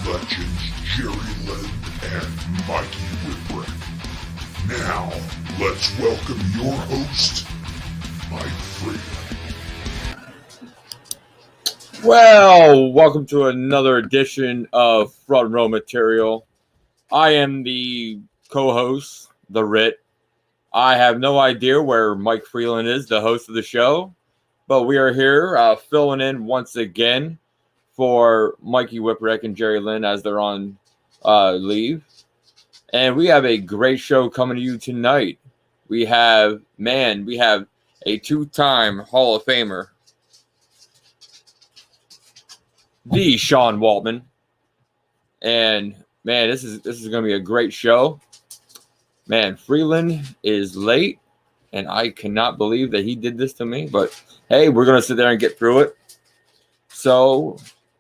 legends Jerry Lynn and Mikey Whipwreck. Now, let's welcome your host, Mike Freland. Well, welcome to another edition of Front Row Material. I am the co-host, the Ritt. I have no idea where Mike Freland is, the host of the show, but we are here filling in once again for Mikey Whipwreck and Jerry Lynn as they're on leave. And we have a great show coming to you tonight. We have a two-time Hall of Famer, the Sean Waltman. And man, this is going to be a great show. Man, Freland is late, and I cannot believe that he did this to me. But hey, we're going to sit there and get through it. So,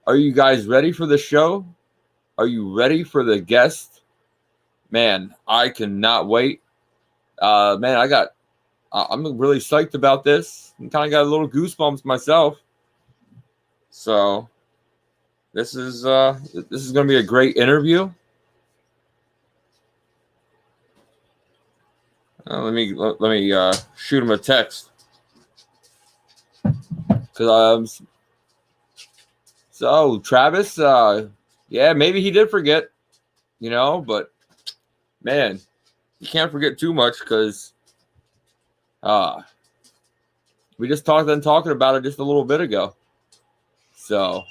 are you guys ready for the show? Are you ready for the guest? Man, I cannot wait. I'm really psyched about this. I kind of got a little goosebumps myself. So, this is going to be a great interview. Let me shoot him a text. So Travis, yeah, maybe he did forget, but man, you can't forget too much because we just talking about it just a little bit ago. So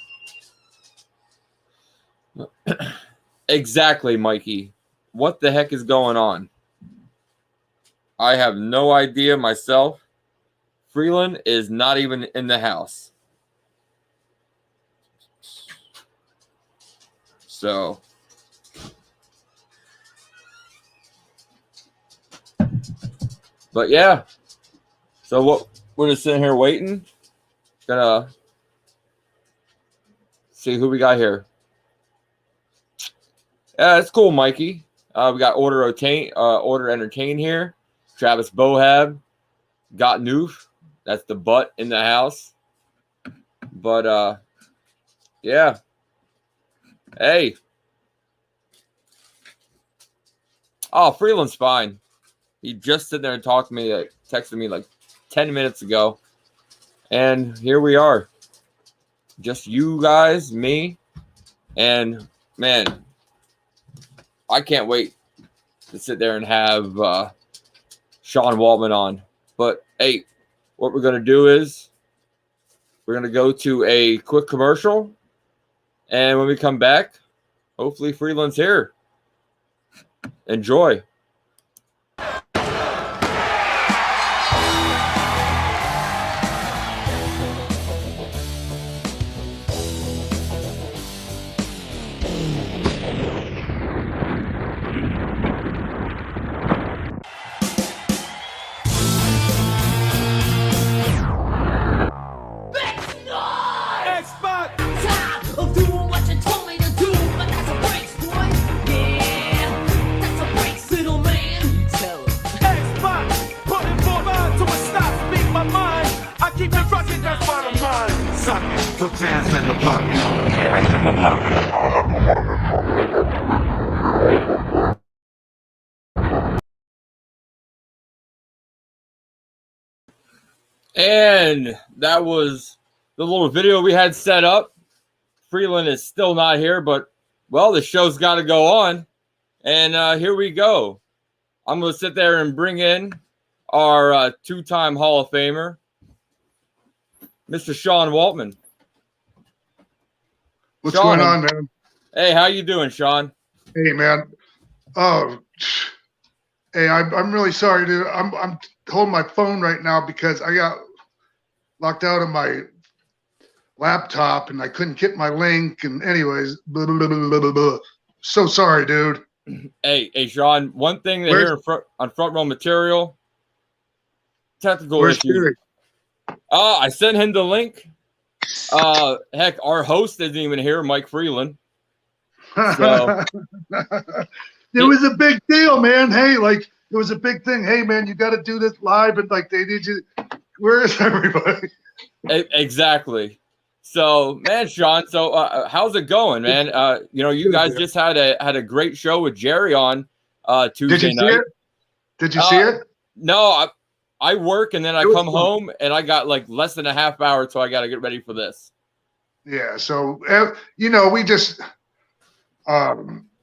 exactly, Mikey, what the heck is going on? I have no idea myself. Freland is not even in the house. So, but yeah. So what? We're just sitting here waiting. Gonna see who we got here. Yeah, it's cool, Mikey. We got Order Entertain here. Travis Bohab, got Noof. That's the butt in the house. But yeah. Hey. Oh, Freeland's fine. He just sat there and texted me like 10 minutes ago. And here we are. Just you guys, me, and man, I can't wait to sit there and have Sean Waltman on. But hey, what we're going to do is we're going to go to a quick commercial. And when we come back, hopefully Freeland's here. Enjoy. And that was the little video we had set up. Freeland is still not here, but, well, the show's got to go on. And here we go. I'm going to sit there and bring in our two-time Hall of Famer, Mr. Sean Waltman. What's going on, man? Hey, how you doing, Sean? Hey, man. Oh, hey, I'm really sorry, dude. I'm holding my phone right now because I got locked out of my laptop and I couldn't get my link. And anyways, blah, blah, blah, blah, blah. So sorry, dude. Hey, Sean. One thing that here on Front Row Material, technical issues. I sent him the link. Heck, our host isn't even here, Mike Freland. So it was a big deal, man. Hey, like it was a big thing. Hey, man, you got to do this live, and like they need you. Where is everybody? Exactly. So, man, Sean, so how's it going, man? You guys just had a great show with Jerry on Tuesday night. It? Did you see it? No, I work and then I come home and I got like less than a half hour, so I got to get ready for this. Yeah, so we just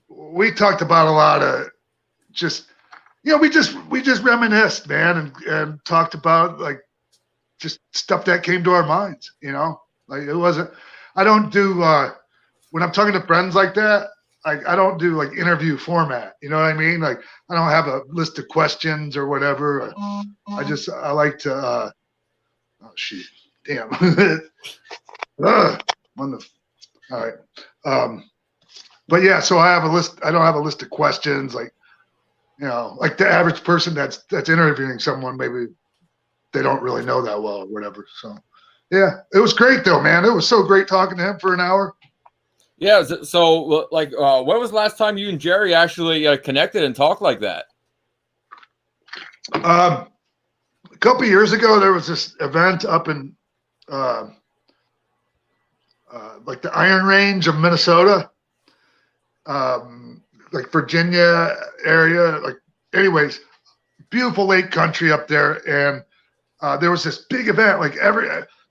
we talked about a lot of just we just reminisced, man, and talked about like just stuff that came to our minds, like it wasn't. I don't do when I'm talking to friends like that. I don't do like interview format. You know what I mean? Like I don't have a list of questions or whatever. I like to. Oh shoot! Damn. All right. But yeah, so I have a list. I don't have a list of questions like like the average person that's interviewing someone, maybe they don't really know that well or whatever. So yeah, it was great though, man. It was so great talking to him for an hour. Yeah. So like, when was the last time you and Jerry actually connected and talked like that? A couple of years ago, there was this event up in like the Iron Range of Minnesota, like Virginia area. Like, anyways, beautiful lake country up there, and there was this big event. Like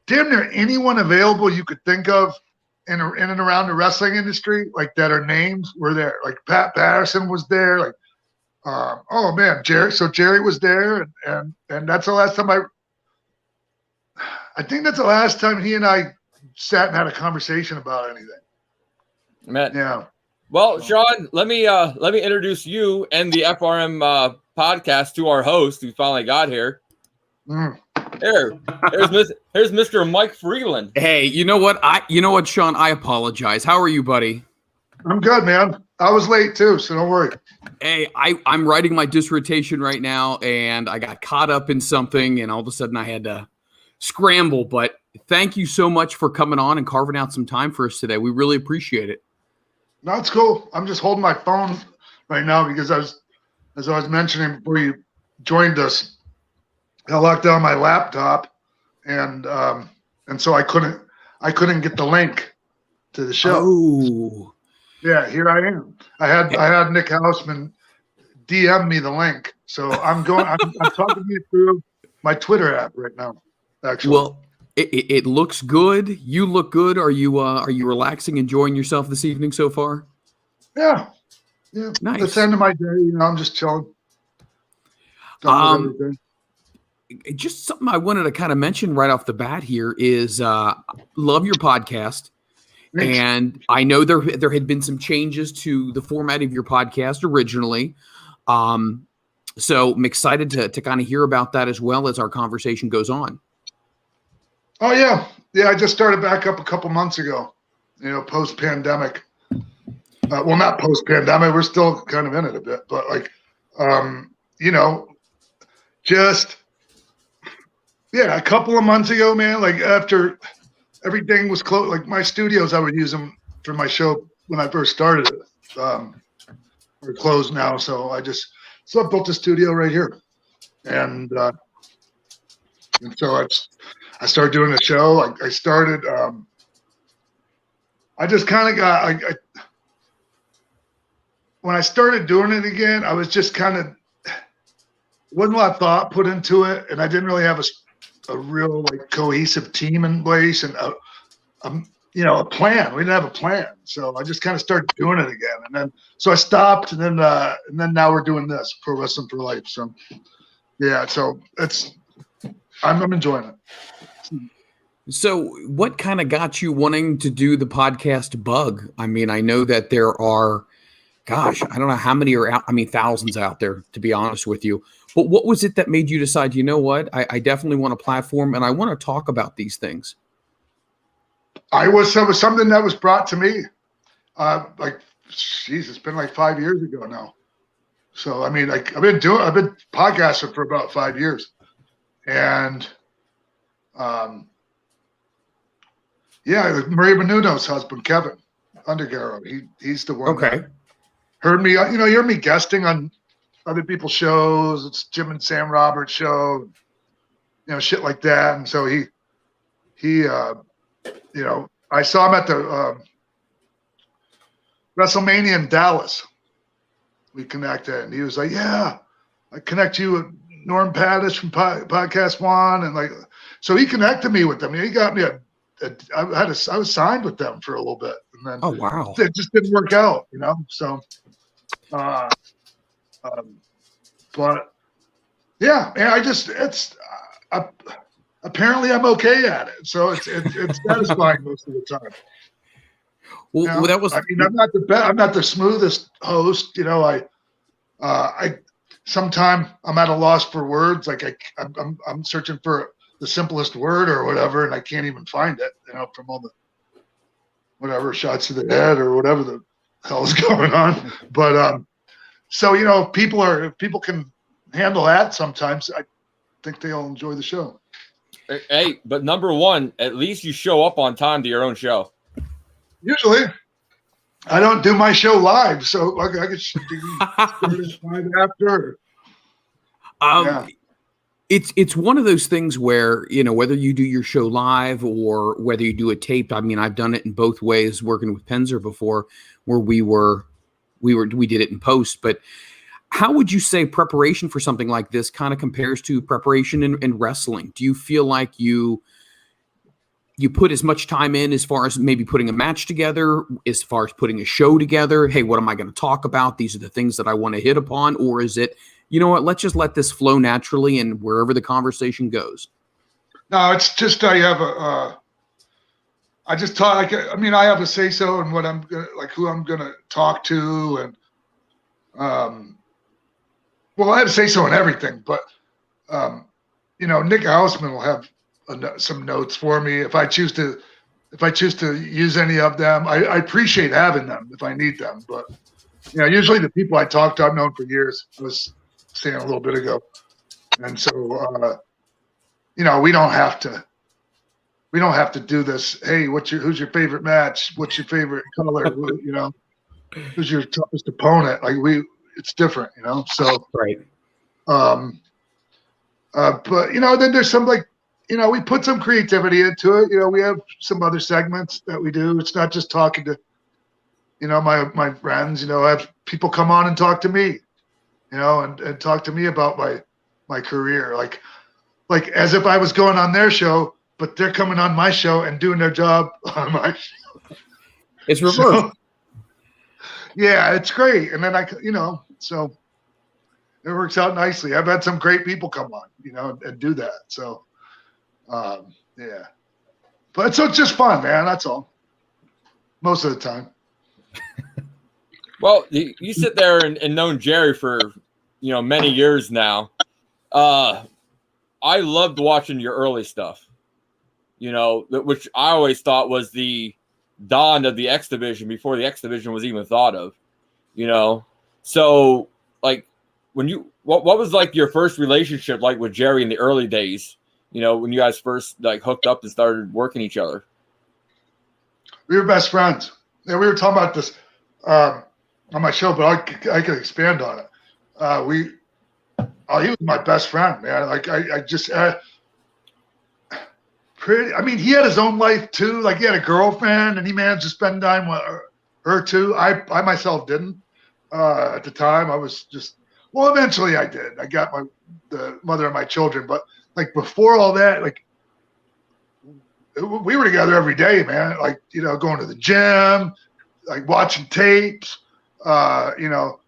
damn near anyone available you could think of in and around the wrestling industry, like that are names, were there. Like Pat Patterson was there. Like, oh man, Jerry. So Jerry was there, and that's the last time I think that's the last time he and I sat and had a conversation about anything. Man. Yeah. Well, Sean, let me introduce you and the FRM podcast to our host who finally got here. Here's Mr. Mike Freland. Hey, you know what, Sean? I apologize. How are you, buddy? I'm good, man. I was late too, so don't worry. Hey, I'm writing my dissertation right now, and I got caught up in something, and all of a sudden I had to scramble. But thank you so much for coming on and carving out some time for us today. We really appreciate it. No, it's cool. I'm just holding my phone right now because as I was mentioning before you joined us, I locked down my laptop, and so I couldn't get the link to the show. Oh, yeah, here I am. I had Nick Hausman DM me the link, so I'm talking to you through my Twitter app right now. Actually, well, it looks good. You look good. Are you relaxing, enjoying yourself this evening so far? Yeah. Nice. It's the end of my day. I'm just chilling. Just something I wanted to kind of mention right off the bat here is love your podcast. Thanks. And I know there had been some changes to the format of your podcast originally. So I'm excited to kind of hear about that as well as our conversation goes on. Oh, yeah. Yeah, I just started back up a couple months ago, post-pandemic. Well, not post-pandemic. We're still kind of in it a bit. But, like, just, yeah, a couple of months ago, man, like after everything was closed, like my studios I would use them for my show when I first started it are closed now. So I built a studio right here. And so I started doing a show. I started, I just kind of got, when I started doing it again, I was just kind of, wasn't a lot of thought put into it. And I didn't really have a real like cohesive team in place and a plan. We didn't have a plan. So I just kind of started doing it again. And then, so I stopped and then now we're doing this, Pro Wrestling for Life. So yeah, so I'm enjoying it. So what kind of got you wanting to do the podcast bug? I mean, I know that there are, gosh, I don't know how many are out. I mean, thousands out there, to be honest with you. But what was it that made you decide, you know what, I definitely want a platform and I want to talk about these things? It was something that was brought to me. It's been like 5 years ago now. So, I mean, like I've been podcasting for about 5 years. And, Maria Menouno's husband, Kevin Undergaro, he's the one. Okay. That heard me, you heard me guesting on other people's shows. It's Jim and Sam Roberts show, shit like that. And so he I saw him at the WrestleMania in Dallas. We connected, and he was like, "Yeah, I connect you with Norm Pattis from Podcast One," and so he connected me with them. He got me I was signed with them for a little bit, and then wow, it just didn't work out, So, but yeah, man, apparently I'm okay at it, so it's satisfying most of the time. Well, that was. I mean, I'm not the smoothest host, I sometimes I'm at a loss for words. Like I'm searching for the simplest word or whatever, and I can't even find it, from all the whatever shots to the head or whatever the hell's going on. But so if people can handle that sometimes, I think they'll enjoy the show. Hey, but number one, at least you show up on time to your own show. Usually. I don't do my show live, so I can do live after. Yeah. It's one of those things where, whether you do your show live or whether you do it taped. I mean, I've done it in both ways working with Penzer before, where we did it in post. But how would you say preparation for something like this kind of compares to preparation in wrestling? Do you feel like you put as much time in as far as maybe putting a match together, as far as putting a show together? Hey, what am I going to talk about? These are the things that I want to hit upon. Or is it, let's just let this flow naturally and wherever the conversation goes? No, it's just, I just talk. I have a say so in what I'm going to, who I'm going to talk to. And, I have a say so in everything, but, Nick Hausman will have some notes for me if I choose to use any of them. I appreciate having them if I need them, but usually the people I talk to I've known for years. I was saying a little bit ago, and so we don't have to do this. Hey, who's your favorite match? What's your favorite color? Who's your toughest opponent? It's different, So right. But then there's some we put some creativity into it. We have some other segments that we do. It's not just talking to, my friends. I have people come on and talk to me, and talk to me about my career, like as if I was going on their show, but they're coming on my show and doing their job on my show. It's reversed. So, yeah, it's great. And then so it works out nicely. I've had some great people come on, and do that. So. Yeah, but so it's just fun, man. That's all. Most of the time. Well, you sit there and known Jerry for many years now. I loved watching your early stuff. Which I always thought was the dawn of the X Division before the X Division was even thought of. So when what was your first relationship with Jerry in the early days? When you guys first hooked up and started working each other? We were best friends. Yeah, we were talking about this on my show, but I could expand on it. He was my best friend, man. He had his own life too. He had a girlfriend, and he managed to spend time with her too. I myself didn't. At the time, I was just. Well, eventually I did. I got the mother of my children, but. Before all that, we were together every day, man. Going to the gym, watching tapes, trying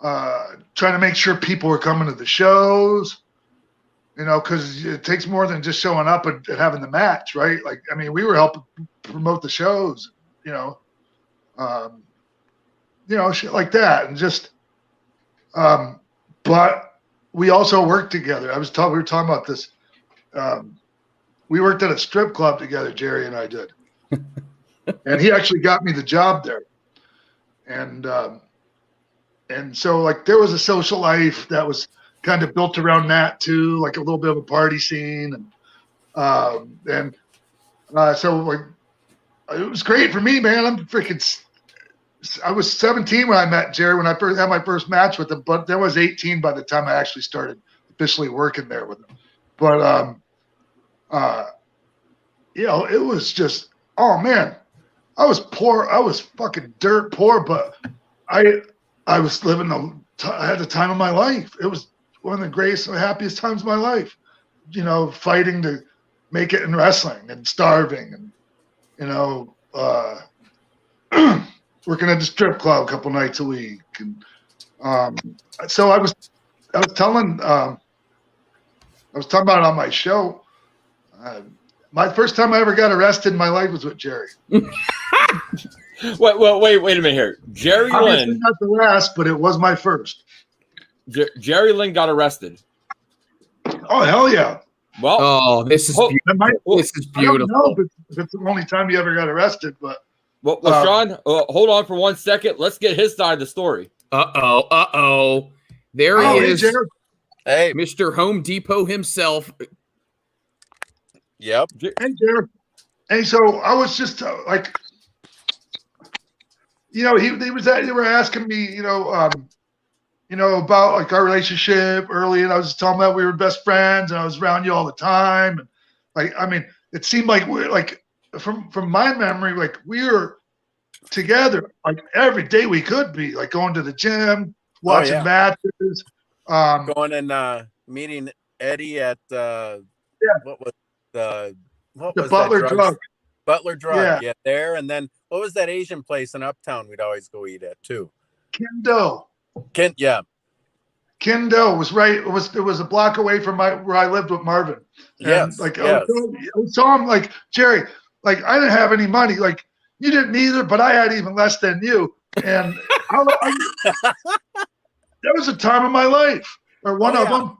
to make sure people were coming to the shows, because it takes more than just showing up and having the match, right? We were helping promote the shows, shit like that. And just, but we also worked together. We were talking about this. We worked at a strip club together, Jerry and I did. And he actually got me the job there. And so there was a social life that was kind of built around that too, a little bit of a party scene. So it was great for me, man. I was 17 when I met Jerry, when I first had my first match with him, but then I was 18 by the time I actually started officially working there with him. But, it was just oh man, I was poor. I was fucking dirt poor, but I was living I had the time of my life. It was one of the greatest, happiest times of my life. You know, fighting to make it in wrestling and starving and, you know, working at the strip club a couple nights a week. And so I was talking about it on my show. My first time I ever got arrested in my life was with Jerry. Wait a minute here. Jerry Obviously Lynn. not the last, but it was my first. Jerry Lynn got arrested. Oh, hell yeah. Well, this is beautiful. This is beautiful. I don't know if it's the only time you ever got arrested, but. Well, Sean, hold on for 1 second. Let's get his side of the story. There he is. Hey, Mr. Home Depot himself. Yep. Hey, Jared. Hey, so I was just like, you know, they were asking me, you know, about like our relationship early, and I was just telling them that we were best friends, and I was around you all the time, and like, I mean, it seemed like we're like, from my memory, like we were together like every day we could be, like going to the gym, watching matches, going and meeting Eddie at what was the Butler Drug. Butler Drug, yeah, there. And then what was that Asian place in Uptown we'd always go eat at too? Kendo was right. It was a block away from where I lived with Marvin. Yes. Like I saw him, like, Jerry, like I didn't have any money, like you didn't either, but I had even less than you. And that was a time of my life, or one of them.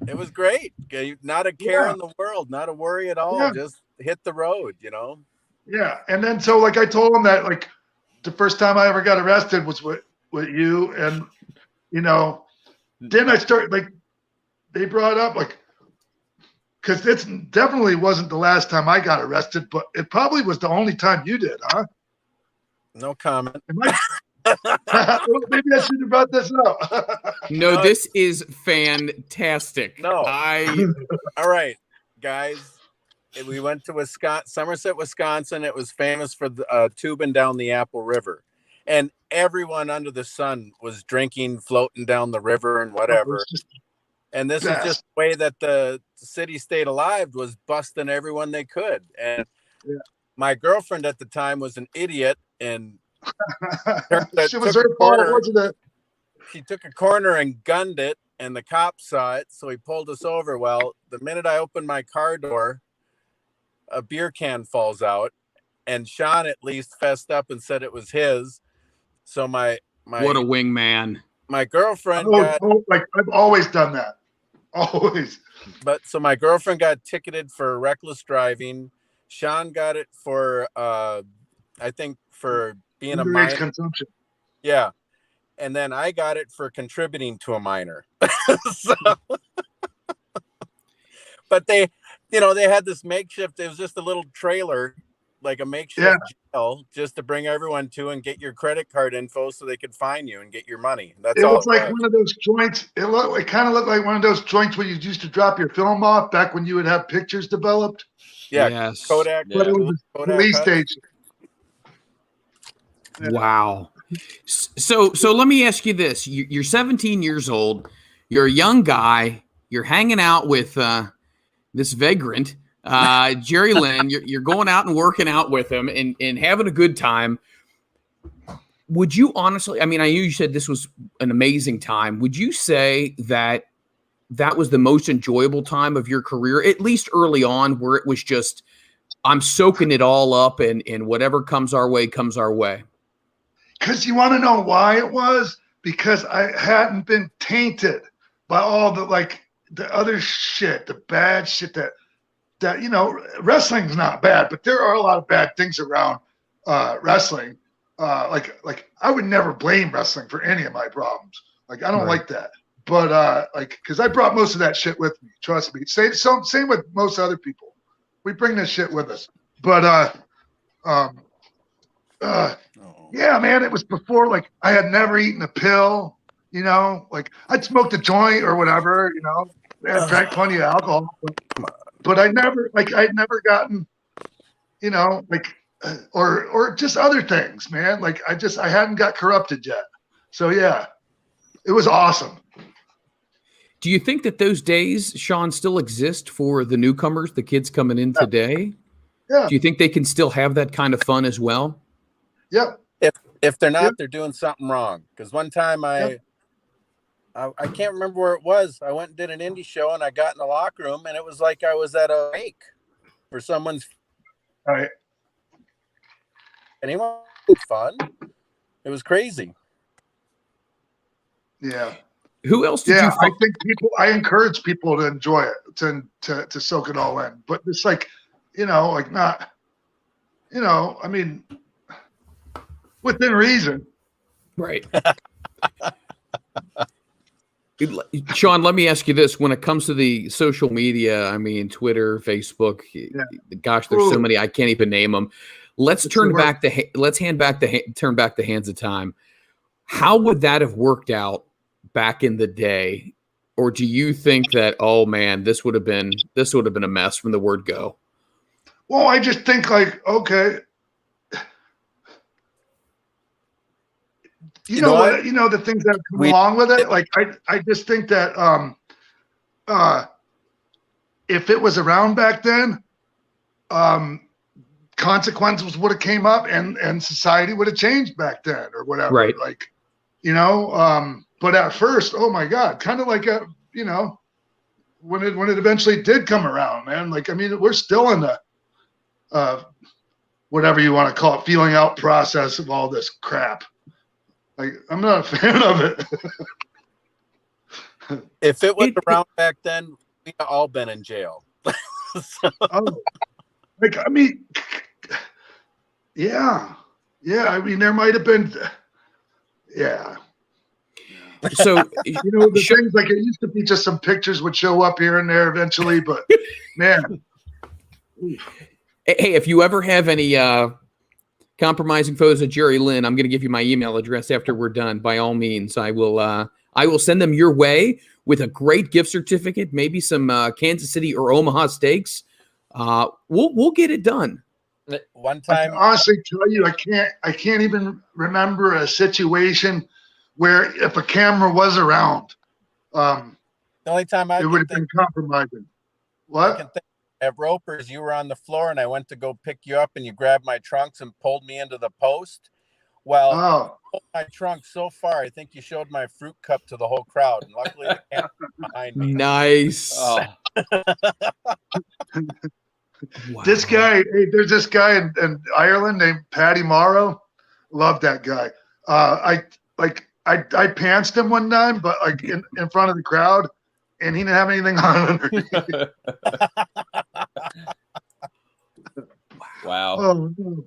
It was great. Not a care in the world, not a worry at all. Yeah. Just hit the road, you know? Yeah. And then, so like I told him that like the first time I ever got arrested was with you. And, you know, then I started, like, they brought up, like, because it definitely wasn't the last time I got arrested, but it probably was the only time you did, huh? No comment. Maybe I should have brought this up. No, this is fantastic. No. All right, guys. We went to Somerset, Wisconsin. It was famous for tubing down the Apple River. And everyone under the sun was drinking, floating down the river and whatever. And this is just the way that the city stayed alive, was busting everyone they could. And my girlfriend at the time was an idiot and she was her fault, wasn't it? She took a corner and gunned it, and the cop saw it, so he pulled us over. Well, the minute I opened my car door, a beer can falls out, and Sean at least fessed up and said it was his. So my what a wingman. My girlfriend like I've always done that. Always. But so my girlfriend got ticketed for reckless driving. Sean got it for I think for being a minor consumption. Yeah. And then I got it for contributing to a minor. But they had this makeshift, it was just a little trailer, like a makeshift jail, just to bring everyone to and get your credit card info so they could fine you and get your money. That's all. It was like one of those joints. It kind of looked like one of those joints where you used to drop your film off back when you would have pictures developed. Yeah, yes. Kodak. But it was a police station. Wow. So let me ask you this. You're 17 years old. You're a young guy. You're hanging out with this vagrant, Jerry Lynn. You're going out and working out with him and having a good time. Would you honestly, I mean, I knew you said this was an amazing time. Would you say that was the most enjoyable time of your career, at least early on, where it was just, I'm soaking it all up and whatever comes our way, comes our way? Because you want to know why it was? Because I hadn't been tainted by all the other shit, the bad shit that, you know, wrestling's not bad, but there are a lot of bad things around wrestling. Like I would never blame wrestling for any of my problems. Like, I don't like that. But because I brought most of that shit with me, trust me. Same with most other people. We bring this shit with us. But yeah, man, it was before, like, I had never eaten a pill, you know, like I'd smoked a joint or whatever, you know, I drank plenty of alcohol, but I'd never gotten, you know, like or just other things, man. Like I hadn't got corrupted yet. So yeah, it was awesome. Do you think that those days, Sean, still exist for the newcomers, the kids coming in today? Yeah. Do you think they can still have that kind of fun as well? Yep. If they're not, Yep. they're doing something wrong. Because one time I can't remember where it was. I went and did an indie show, and I got in the locker room, and it was like I was at a wake for someone's. All right. Anyone fun? It was crazy. Yeah. Who else did Yeah, you? I think I encourage people to enjoy it, to soak it all in. But it's like, like not, I mean, within reason. Right. Sean, let me ask you this. When it comes to the social media, I mean, Twitter, Facebook, gosh, there's so many, I can't even name them. Let's turn back turn back the hands of time. How would that have worked out back in the day? Or do you think that, oh man, this would have been a mess from the word go? Well, I just think like, okay, you know what, the things that come along with it. Like, I just think that if it was around back then, consequences would have came up and society would have changed back then or whatever. Right. Like, but at first, oh my God, kind of like when it eventually did come around, man. Like, I mean, we're still in the whatever you want to call it, feeling out process of all this crap. Like, I'm not a fan of it. If it was around back then, we'd all been in jail. Like, I mean, yeah. I mean, there might have been, yeah. So, the things like it used to be just some pictures would show up here and there eventually, but man. Hey, if you ever have any compromising photos of Jerry Lynn, I'm going to give you my email address after we're done. By all means, I will send them your way with a great gift certificate, maybe some Kansas City or Omaha steaks. We'll get it done. One time, I can honestly tell you, I can't even remember a situation where if a camera was around, the only time it would have been compromising. What? I can think at Roper's, you were on the floor, and I went to go pick you up, and you grabbed my trunks and pulled me into the post. Well, I pulled my trunk so far, I think you showed my fruit cup to the whole crowd, and luckily the camera was behind me. Nice. Oh. Wow. This guy, there's this guy in Ireland named Paddy Morrow. Love that guy. I pantsed him one time, but like in front of the crowd, and he didn't have anything on underneath. Wow. Oh, no.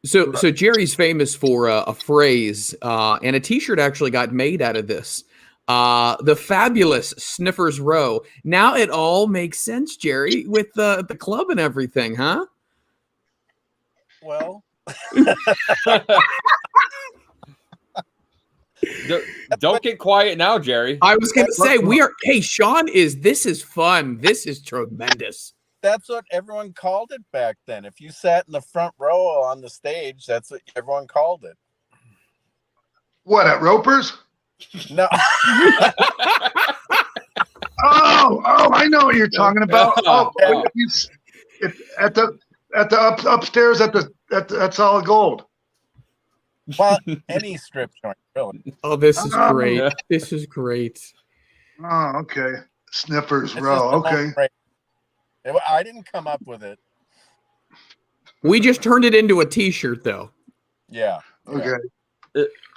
So Jerry's famous for a phrase, and a T-shirt actually got made out of this. The fabulous Sniffers Row. Now it all makes sense, Jerry, with the club and everything, huh? Well, Don't get quiet now, Jerry. I was going to say hey, Sean, this is fun. This is tremendous. that's what everyone called it back then. If you sat in the front row on the stage, that's what everyone called it. What, at Roper's? No. Oh, I know what you're talking about. Oh, at the upstairs at the Solid Gold. Well, any strip joint, really. Oh, this is great. This is great. Oh, okay. Sniffers It's Row. just a Okay. no-brainer. I didn't come up with it. We just turned it into a T-shirt, though. Yeah. Okay.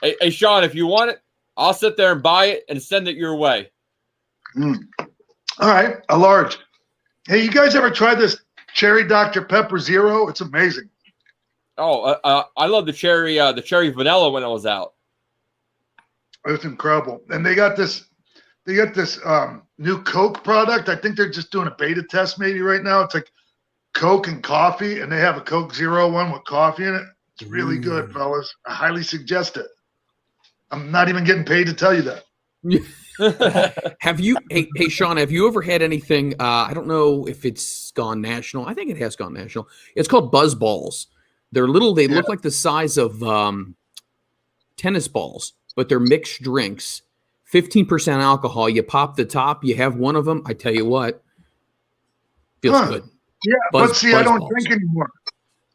Hey, Sean, if you want it, I'll sit there and buy it and send it your way. All right. A large. Hey, you guys ever tried this Cherry Dr. Pepper Zero? It's amazing. Oh, I love the cherry vanilla when it was out. It's incredible. And they got this new Coke product. I think they're just doing a beta test maybe right now. It's like Coke and coffee, and they have a Coke Zero one with coffee in it. It's really good, fellas. I highly suggest it. I'm not even getting paid to tell you that. Have you, hey, Sean, have you ever had anything, I don't know if it's gone national. I think it has gone national. It's called Buzz Balls. They're little. They look like the size of tennis balls, but they're mixed drinks. 15% alcohol. You pop the top. You have one of them. I tell you what, feels good. Yeah, but see, I don't drink anymore.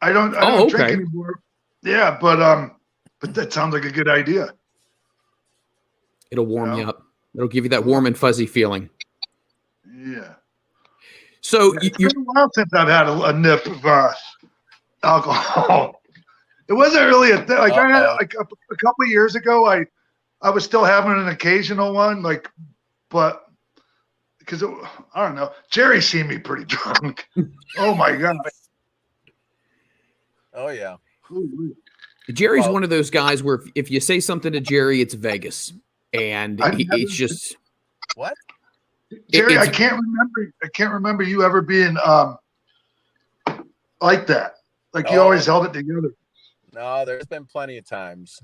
I don't drink anymore. Yeah, but that sounds like a good idea. It'll warm you up. It'll give you that warm and fuzzy feeling. Yeah. So it's been a while since I've had a nip of alcohol. It wasn't really a thing. Like I had like a couple of years ago, I was still having an occasional one, like, but because I don't know, Jerry's seen me pretty drunk. Oh my god. Oh yeah. Jerry's one of those guys where if you say something to Jerry, it's Vegas, and it's just what? Jerry, I can't remember you ever being like that. Like you always held it together. No, there's been plenty of times.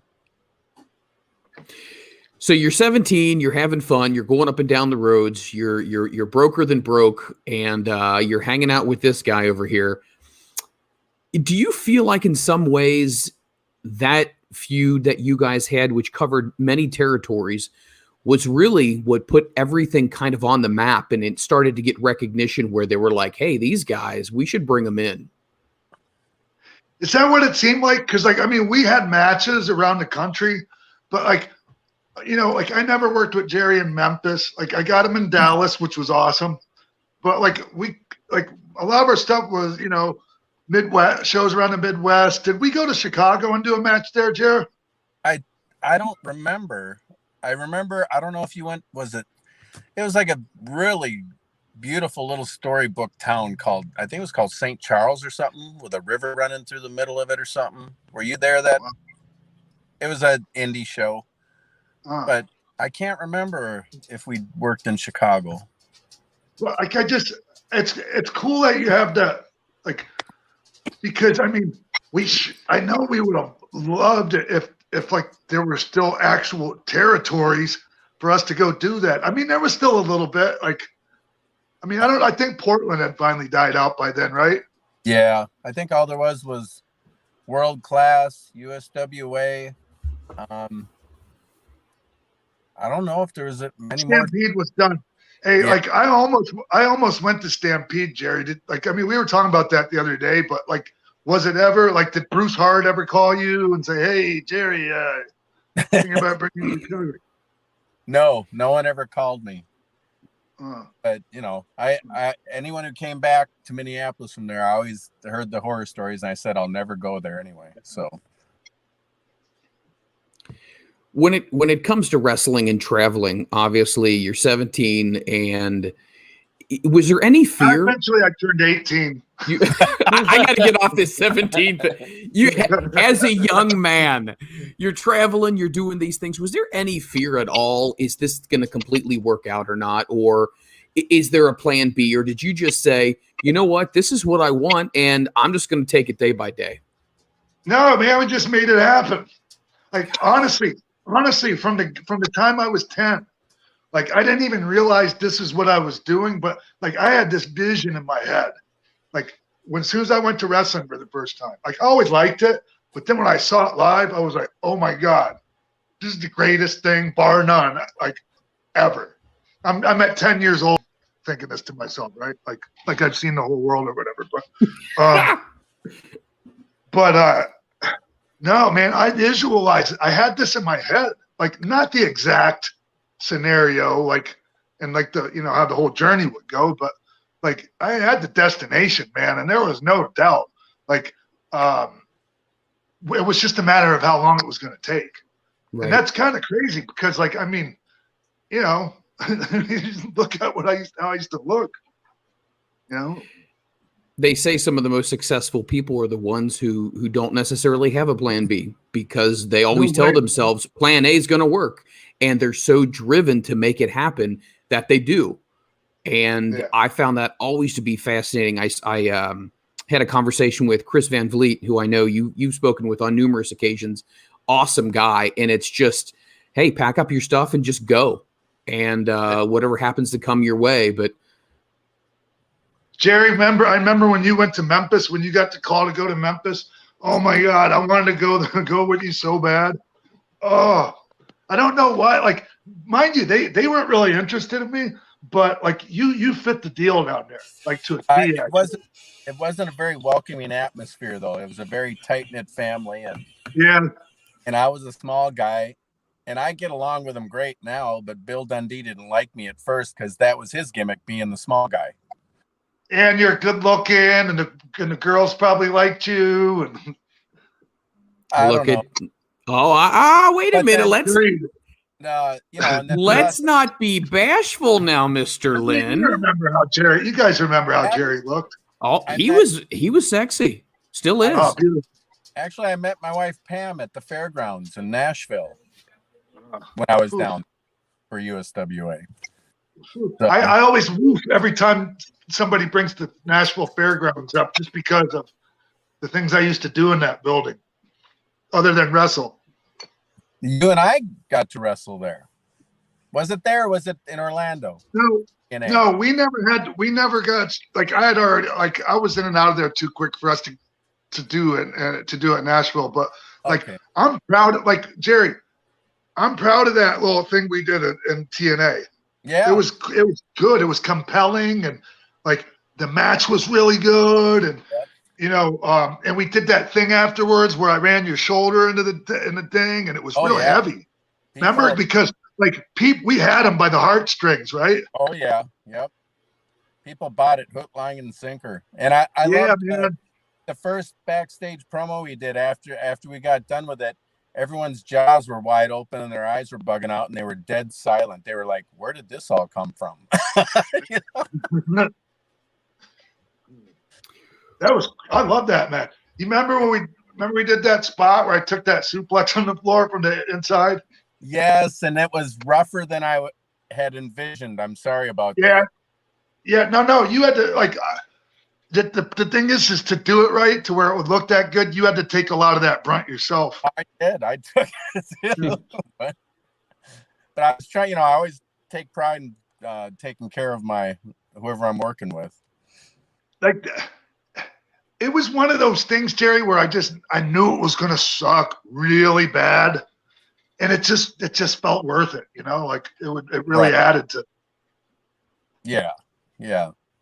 So you're 17, you're having fun, you're going up and down the roads, you're broker than broke, and you're hanging out with this guy over here. Do you feel like in some ways that feud that you guys had, which covered many territories, was really what put everything kind of on the map, and it started to get recognition where they were like, hey, these guys, we should bring them in? Is that what it seemed like? Because, like, I mean, we had matches around the country, but, like, you know, like, I never worked with Jerry in Memphis. Like, I got him in Dallas, which was awesome. But, like, a lot of our stuff was, you know, Midwest shows around the Midwest. Did we go to Chicago and do a match there, Jerry? I don't remember. I don't know if you went, it was like a really beautiful little storybook town called, I think it was called St. Charles or something, with a river running through the middle of it or something. Were you there? It was an indie show, but I can't remember if we worked in Chicago. Well, like it's cool that you have that, like, because I mean, I know we would have loved it if like there were still actual territories for us to go do that. I mean, there was still a little bit, like, I mean, I think Portland had finally died out by then, right? Yeah, I think all there was World Class, USWA. I don't know if there was many more. Stampede was done. Hey, yeah. Like I almost went to Stampede, Jerry. I mean, we were talking about that the other day, but like, was it ever like, did Bruce Hart ever call you and say, "Hey, Jerry, thinking about bringing you to Calgary"? No one ever called me. But you know, I anyone who came back to Minneapolis from there, I always heard the horror stories, and I said I'll never go there anyway. So when it comes to wrestling and traveling, obviously you're 17, and was there any fear? Eventually, I turned 18. I got to get off this 17th. You, as a young man, you're traveling, you're doing these things. Was there any fear at all? Is this going to completely work out or not? Or is there a plan B? Or did you just say, you know what, this is what I want, and I'm just going to take it day by day? No, man, we just made it happen. Like, honestly, from the time I was 10, like, I didn't even realize this is what I was doing, but like, I had this vision in my head. Like, as soon as I went to wrestling for the first time, like, I always liked it, but then when I saw it live, I was like, oh my God, this is the greatest thing, bar none, like, ever. I'm at 10 years old thinking this to myself, right? Like I've seen the whole world or whatever. But no, man, I visualized it. I had this in my head, like, not the exact scenario, like, and like the, you know, how the whole journey would go, but like, I had the destination, man, and there was no doubt. Like, it was just a matter of how long it was going to take. Right. And that's kind of crazy because, like, I mean, you know, look at how I used to look, you know. They say some of the most successful people are the ones who don't necessarily have a plan B, because they always tell themselves plan A is going to work, and they're so driven to make it happen that they do. And I found that always to be fascinating. I had a conversation with Chris Van Vliet, who I know you've spoken with on numerous occasions. Awesome guy. And it's just, hey, pack up your stuff and just go. And whatever happens to come your way. But Jerry, I remember when you went to Memphis, when you got the call to go to Memphis, Oh my God, I wanted to go with you so bad. Oh, I don't know why. Like, mind you, they weren't really interested in me, but like you fit the deal down there, like to a T. It wasn't a very welcoming atmosphere though. It was a very tight knit family, Yeah, and I was a small guy, and I get along with him great now. But Bill Dundee didn't like me at first because that was his gimmick, being the small guy. and you're good looking, and the girls probably liked you. And I don't know. Wait a minute. Let's not. not be bashful now, Mr. Lynn. You guys remember how Jerry looked? Oh, he was sexy. Still is. Oh, beautiful. Actually, I met my wife Pam at the fairgrounds in Nashville when I was down for USWA. So, I always woof every time somebody brings the Nashville fairgrounds up, just because of the things I used to do in that building, other than wrestle. You and I got to wrestle there. Was it there or was it in Orlando? No, we never got, like, I had already, like, I was in and out of there too quick for us to do it in Nashville. But like, okay. I'm proud of, like, Jerry, I'm proud of that little thing we did in TNA. Yeah. It was good. It was compelling, and like the match was really good, and and we did that thing afterwards where I ran your shoulder into the thing, and it was real heavy. Remember, because like we had them by the heartstrings, right? Oh yeah, yep. People bought it hook, line, and sinker, and I loved the first backstage promo we did after we got done with it. Everyone's jaws were wide open and their eyes were bugging out, and they were dead silent. They were like, "Where did this all come from?" I love that, man. You remember when we did that spot where I took that suplex on the floor from the inside? Yes, and it was rougher than I had envisioned. I'm sorry about that. Yeah. No. You had to, like, the thing is to do it right to where it would look that good. You had to take a lot of that brunt yourself. I did. I took it too. But I was trying. I always take pride in taking care of whoever I'm working with. Like, it was one of those things, Jerry, where I knew it was going to suck really bad, and it just felt worth it. Like it really added to. Yeah.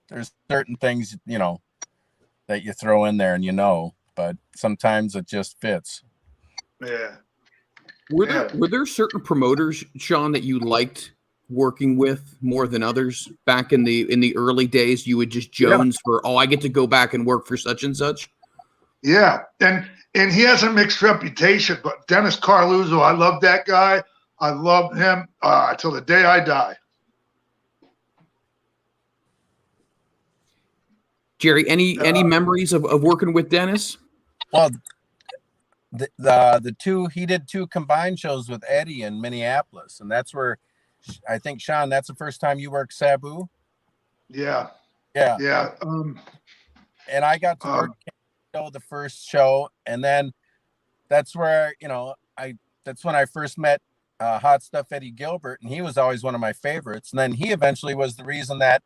There's certain things, that you throw in there and but sometimes it just fits. Yeah. Were there certain promoters, Sean, that you liked working with more than others back in the early days? You would just Jones for, I get to go back and work for such and such. Yeah. And he has a mixed reputation, but Dennis Carluzzo, I love that guy. I love him till the day I die. Jerry, any memories of working with Dennis? Well, the two, he did 2 combined shows with Eddie in Minneapolis, and that's where I think, Sean, that's the first time you worked Sabu. Yeah. And I got to work the first show, and then that's where that's when I first met Hot Stuff Eddie Gilbert, and he was always one of my favorites. And then he eventually was the reason that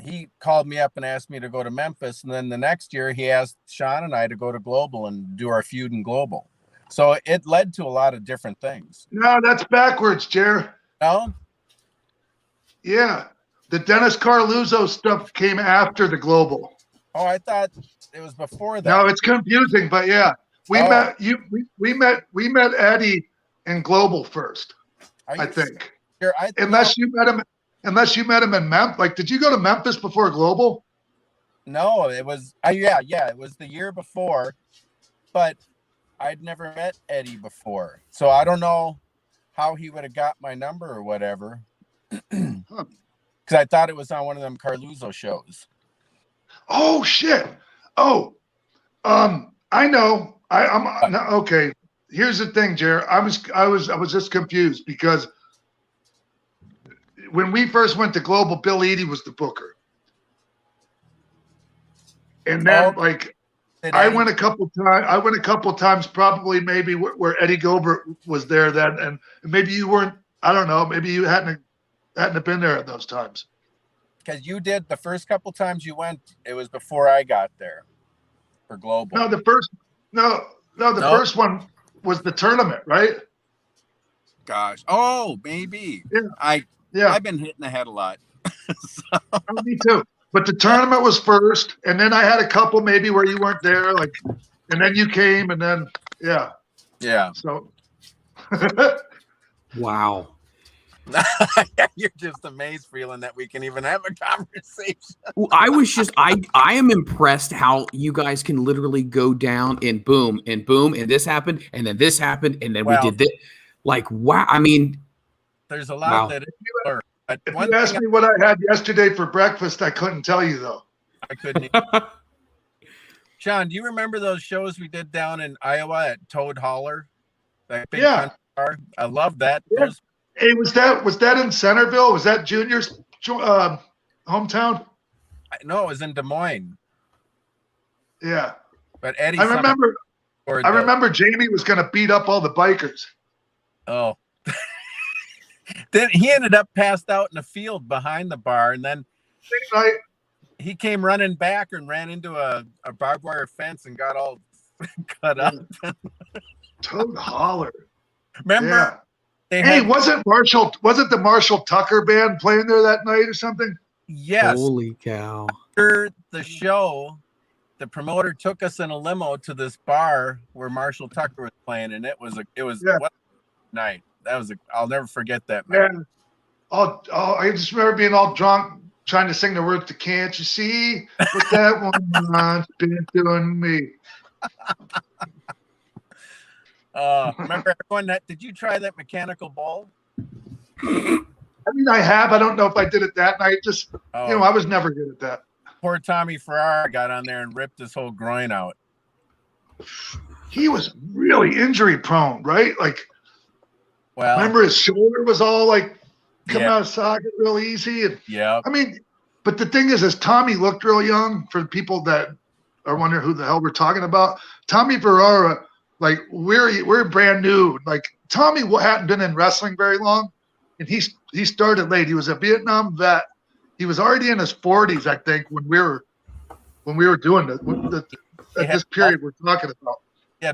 he called me up and asked me to go to Memphis. And then the next year he asked Sean and I to go to Global and do our feud in Global. So it led to a lot of different things. No, that's backwards, Jer. No? Yeah. The Dennis Carluzzo stuff came after the Global. Oh, I thought it was before that. No, it's confusing, but yeah. We met Eddie in Global first, I think. Sure? Unless you met him in Memphis. Like, did you go to Memphis before Global? No, it was it was the year before, but I'd never met Eddie before. So I don't know how he would have got my number or whatever. Because I thought it was on one of them Carluzzo shows. Oh shit. Oh. I know. I'm okay. Here's the thing, Jared. I was just confused because when we first went to Global, Bill Eadie was the booker. And then I went a couple times, probably maybe where Eddie Gilbert was there then, and maybe you weren't. I don't know. Maybe you hadn't been there at those times. Because you did the first couple times you went, it was before I got there. or global? No, the first one was the tournament, right? Gosh. Oh, maybe. Yeah. I've been hitting the head a lot. Oh, me too. But the tournament was first, and then I had a couple maybe where you weren't there, like, and then you came, and then Yeah. So, Wow. You're just amazed, Freland, that we can even have a conversation. Well, I am impressed how you guys can literally go down and boom, and this happened, and then this happened, and then we did this. Like, wow. I mean, there's a lot that is blurred. But if you asked me what I had yesterday for breakfast, I couldn't tell you, though. I couldn't. Sean, do you remember those shows we did down in Iowa at Toad Holler? That big country bar? I love that. Yeah. Hey, was that in Centerville? Was that Junior's hometown? No, it was in Des Moines. Yeah. But Eddie, I remember Jamie was going to beat up all the bikers. Oh. Then he ended up passed out in the field behind the bar, and then he came running back and ran into a barbed wire fence and got all cut up. Toad Holler. Remember? Yeah. Wasn't the Marshall Tucker band playing there that night or something? Yes. Holy cow. After the show, the promoter took us in a limo to this bar where Marshall Tucker was playing, and it was what a night. I'll never forget that night. Yeah. I just remember being all drunk trying to sing the words to "Can't You See What That Woman's Been Doing Me." Remember everyone did you try that mechanical ball? I mean, I have. I don't know if I did it that night. Just I was never good at that. Poor Tommy Ferrara got on there and ripped his whole groin out. He was really injury prone, right? Like, remember his shoulder was all like coming out of socket real easy. And, I mean, but the thing is Tommy looked real young for people that are wondering who the hell we're talking about. Tommy Ferrara, like we're brand new. Like Tommy hadn't been in wrestling very long, and he started late. He was a Vietnam vet. He was already in his 40s, I think, when we were doing this period we're talking about.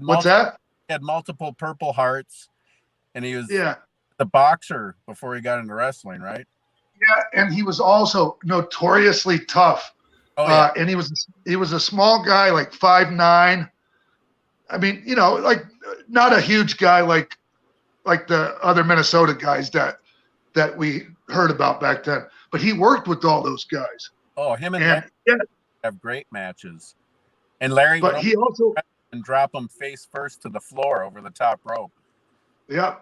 What's that? He had multiple Purple Hearts. And he was the boxer before he got into wrestling, right? Yeah, and he was also notoriously tough. Oh, yeah. And he was a small guy, like 5'9". I mean, like not a huge guy like the other Minnesota guys that we heard about back then. But he worked with all those guys. Oh, him and Larry have great matches. And Larry would drop him face first to the floor over the top rope. Yeah,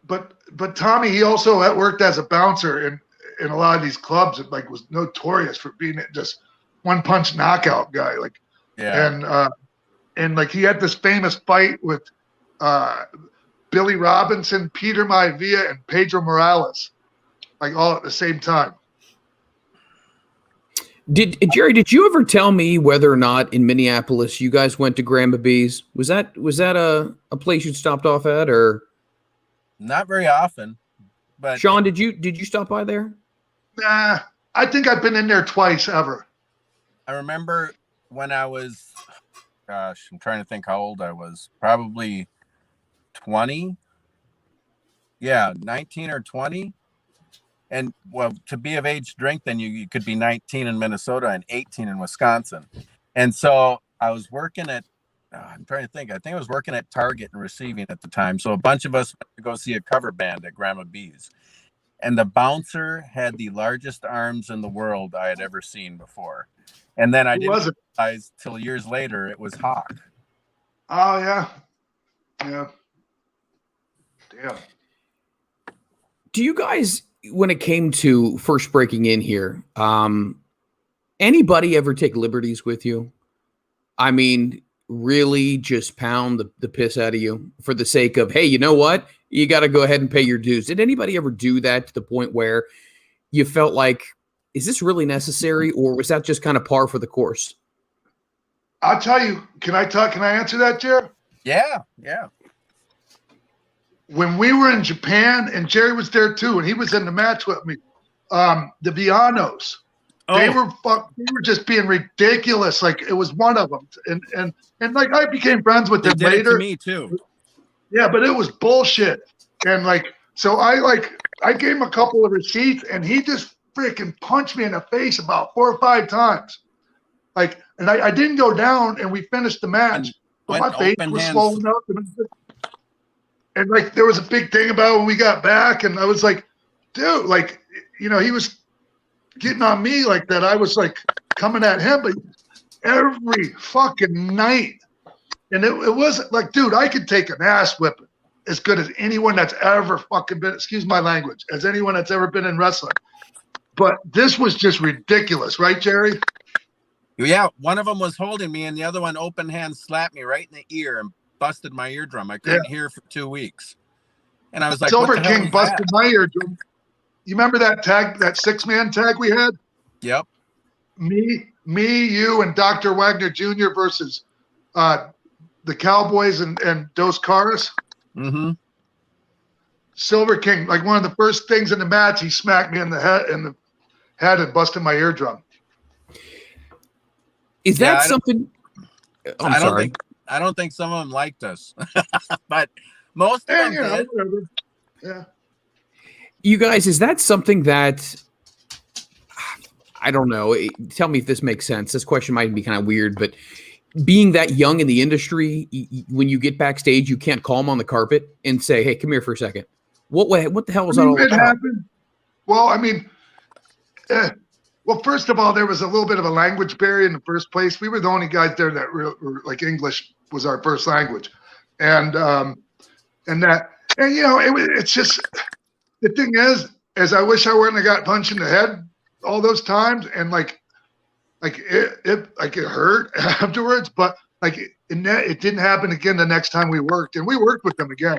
but Tommy, he also worked as a bouncer in a lot of these clubs. It was notorious for being just one punch knockout guy. And like he had this famous fight with Billy Robinson, Peter Maivia, and Pedro Morales, like all at the same time. Jerry, did you ever tell me whether or not in Minneapolis you guys went to Grandma B's? Was that a place you stopped off at, or? Not very often, but Sean, did you stop by there? Nah, I think I've been in there twice ever. I remember when I was, I'm trying to think how old I was. Probably 20. Yeah, 19 or 20. And to be of age to drink, then you could be 19 in Minnesota and 18 in Wisconsin. And so I was working at. I'm trying to think. I think I was working at Target and receiving at the time. So a bunch of us went to go see a cover band at Grandma B's. And the bouncer had the largest arms in the world I had ever seen before. And then I didn't realize till years later it was Hawk. Oh, yeah. Yeah. Damn. Do you guys, when it came to first breaking in here, anybody ever take liberties with you? I mean, really just pound the piss out of you for the sake of, hey, you know what? You got to go ahead and pay your dues. Did anybody ever do that to the point where you felt like, is this really necessary, or was that just kind of par for the course? I'll tell you, can I answer that, Jerry? Yeah. When we were in Japan, and Jerry was there too, and he was in the match with me, the Vianos. They were just being ridiculous. Like it was one of them, and like I became friends with them later. To me too. Yeah, but it was bullshit. And like, so I gave him a couple of receipts, and he just freaking punched me in the face about 4 or 5 times. Like, and I didn't go down, and we finished the match. But my face was swollen up, and like there was a big thing about it when we got back, and I was like, dude, like, you know, he was getting on me like that. I was like coming at him, but every fucking night. And it wasn't like, dude, I could take an ass whipping as good as anyone that's ever fucking been, excuse my language, as anyone that's ever been in wrestling. But this was just ridiculous, right, Jerry? Yeah, one of them was holding me, and the other one open hand slapped me right in the ear and busted my eardrum. I couldn't hear for 2 weeks. And I was like, Silver King busted my eardrum. You remember that tag, that 6-man tag we had? Yep. Me, you, and Dr. Wagner Jr. versus the Cowboys and Dos Caras. Mm-hmm. Silver King, like one of the first things in the match, he smacked me in the head and busted my eardrum. Is that something? I'm sorry. I don't think some of them liked us, but most of them did. Whatever. Yeah. You guys, is that something that I don't know? Tell me if this makes sense. This question might be kind of weird, but being that young in the industry, when you get backstage, you can't call them on the carpet and say, "Hey, come here for a second." What the hell was that all about? Happened. Well, I mean, well, first of all, there was a little bit of a language barrier in the first place. We were the only guys there that were like English was our first language, and you know, it's just the thing is I wish I wouldn't have got punched in the head all those times, and like it hurt afterwards, but like it didn't happen again the next time we worked, and we worked with them again.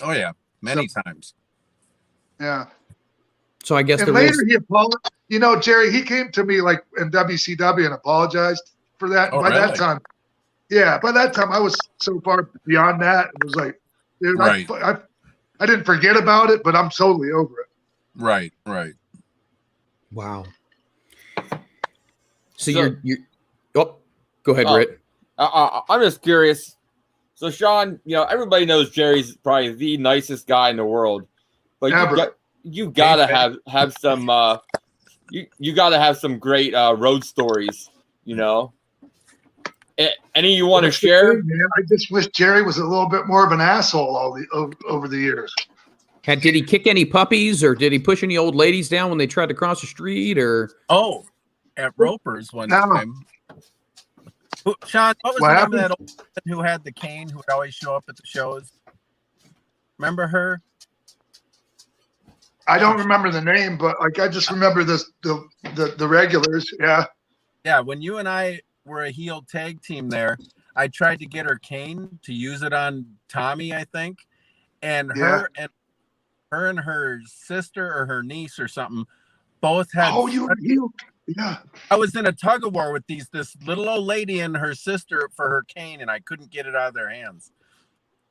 Oh yeah, many times. Yeah. So I guess later he apologized. You know, Jerry, he came to me like in WCW and apologized for that. Oh, by really? that time, I was so far beyond that. It was like, dude, right. I didn't forget about it, but I'm totally over it. Right. Wow. So you're oh, go ahead, Ritt. I'm just curious. So Sean, you know, everybody knows Jerry's probably the nicest guy in the world, but you gotta have some you gotta have some great road stories, you know. Any you want to share? Man, I just wish Jerry was a little bit more of an asshole over the years. Did he kick any puppies, or did he push any old ladies down when they tried to cross the street? Or at Roper's one time. Sean, what was the name of that old woman who had the cane, who would always show up at the shows? Remember her? I don't remember the name, but like I just remember the regulars. Yeah. Yeah, when you and I were a heel tag team there, I tried to get her cane to use it on Tommy, I think. And her and her sister or her niece or something both had you were heel. Yeah. I was in a tug of war with this little old lady and her sister for her cane, and I couldn't get it out of their hands.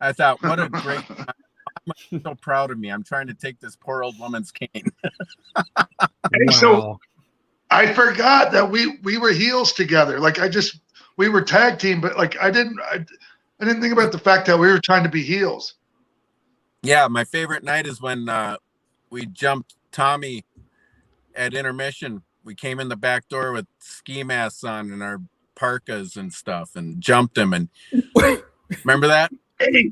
I thought, what a great I'm so proud of me. I'm trying to take this poor old woman's cane. Hey, so I forgot that we were heels together. Like we were tag team, but like I didn't think about the fact that we were trying to be heels. Yeah, my favorite night is when we jumped Tommy at intermission. We came in the back door with ski masks on and our parkas and stuff and jumped him. And remember that? Hey,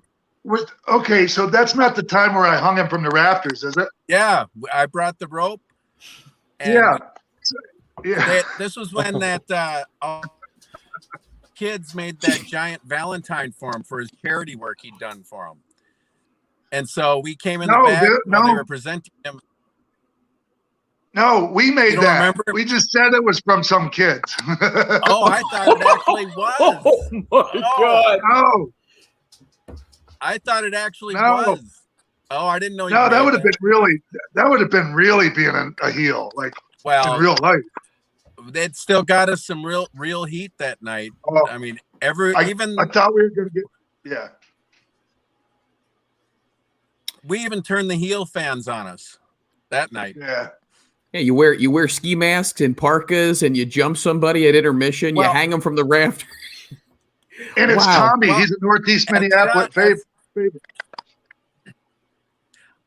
okay, so that's not the time where I hung him from the rafters, is it? Yeah, I brought the rope. And this was when that kids made that giant Valentine for him for his charity work he'd done for him. And so we came in the back while they were presenting him. No, we made that. Remember? We just said it was from some kids. Oh, I thought it actually was. Oh my God. No. I thought it actually was. Oh, I didn't know. No, that would have been really being a heel, like in real life. It still got us some real heat that night. Oh, I mean, I thought we were gonna get We even turned the heel fans on us that night. Yeah. Yeah, you wear ski masks and parkas, and you jump somebody at intermission. Well- you hang them from the raft. And it's Wow. Tommy. Well, He's a Northeast and Minneapolis Scott, favorite.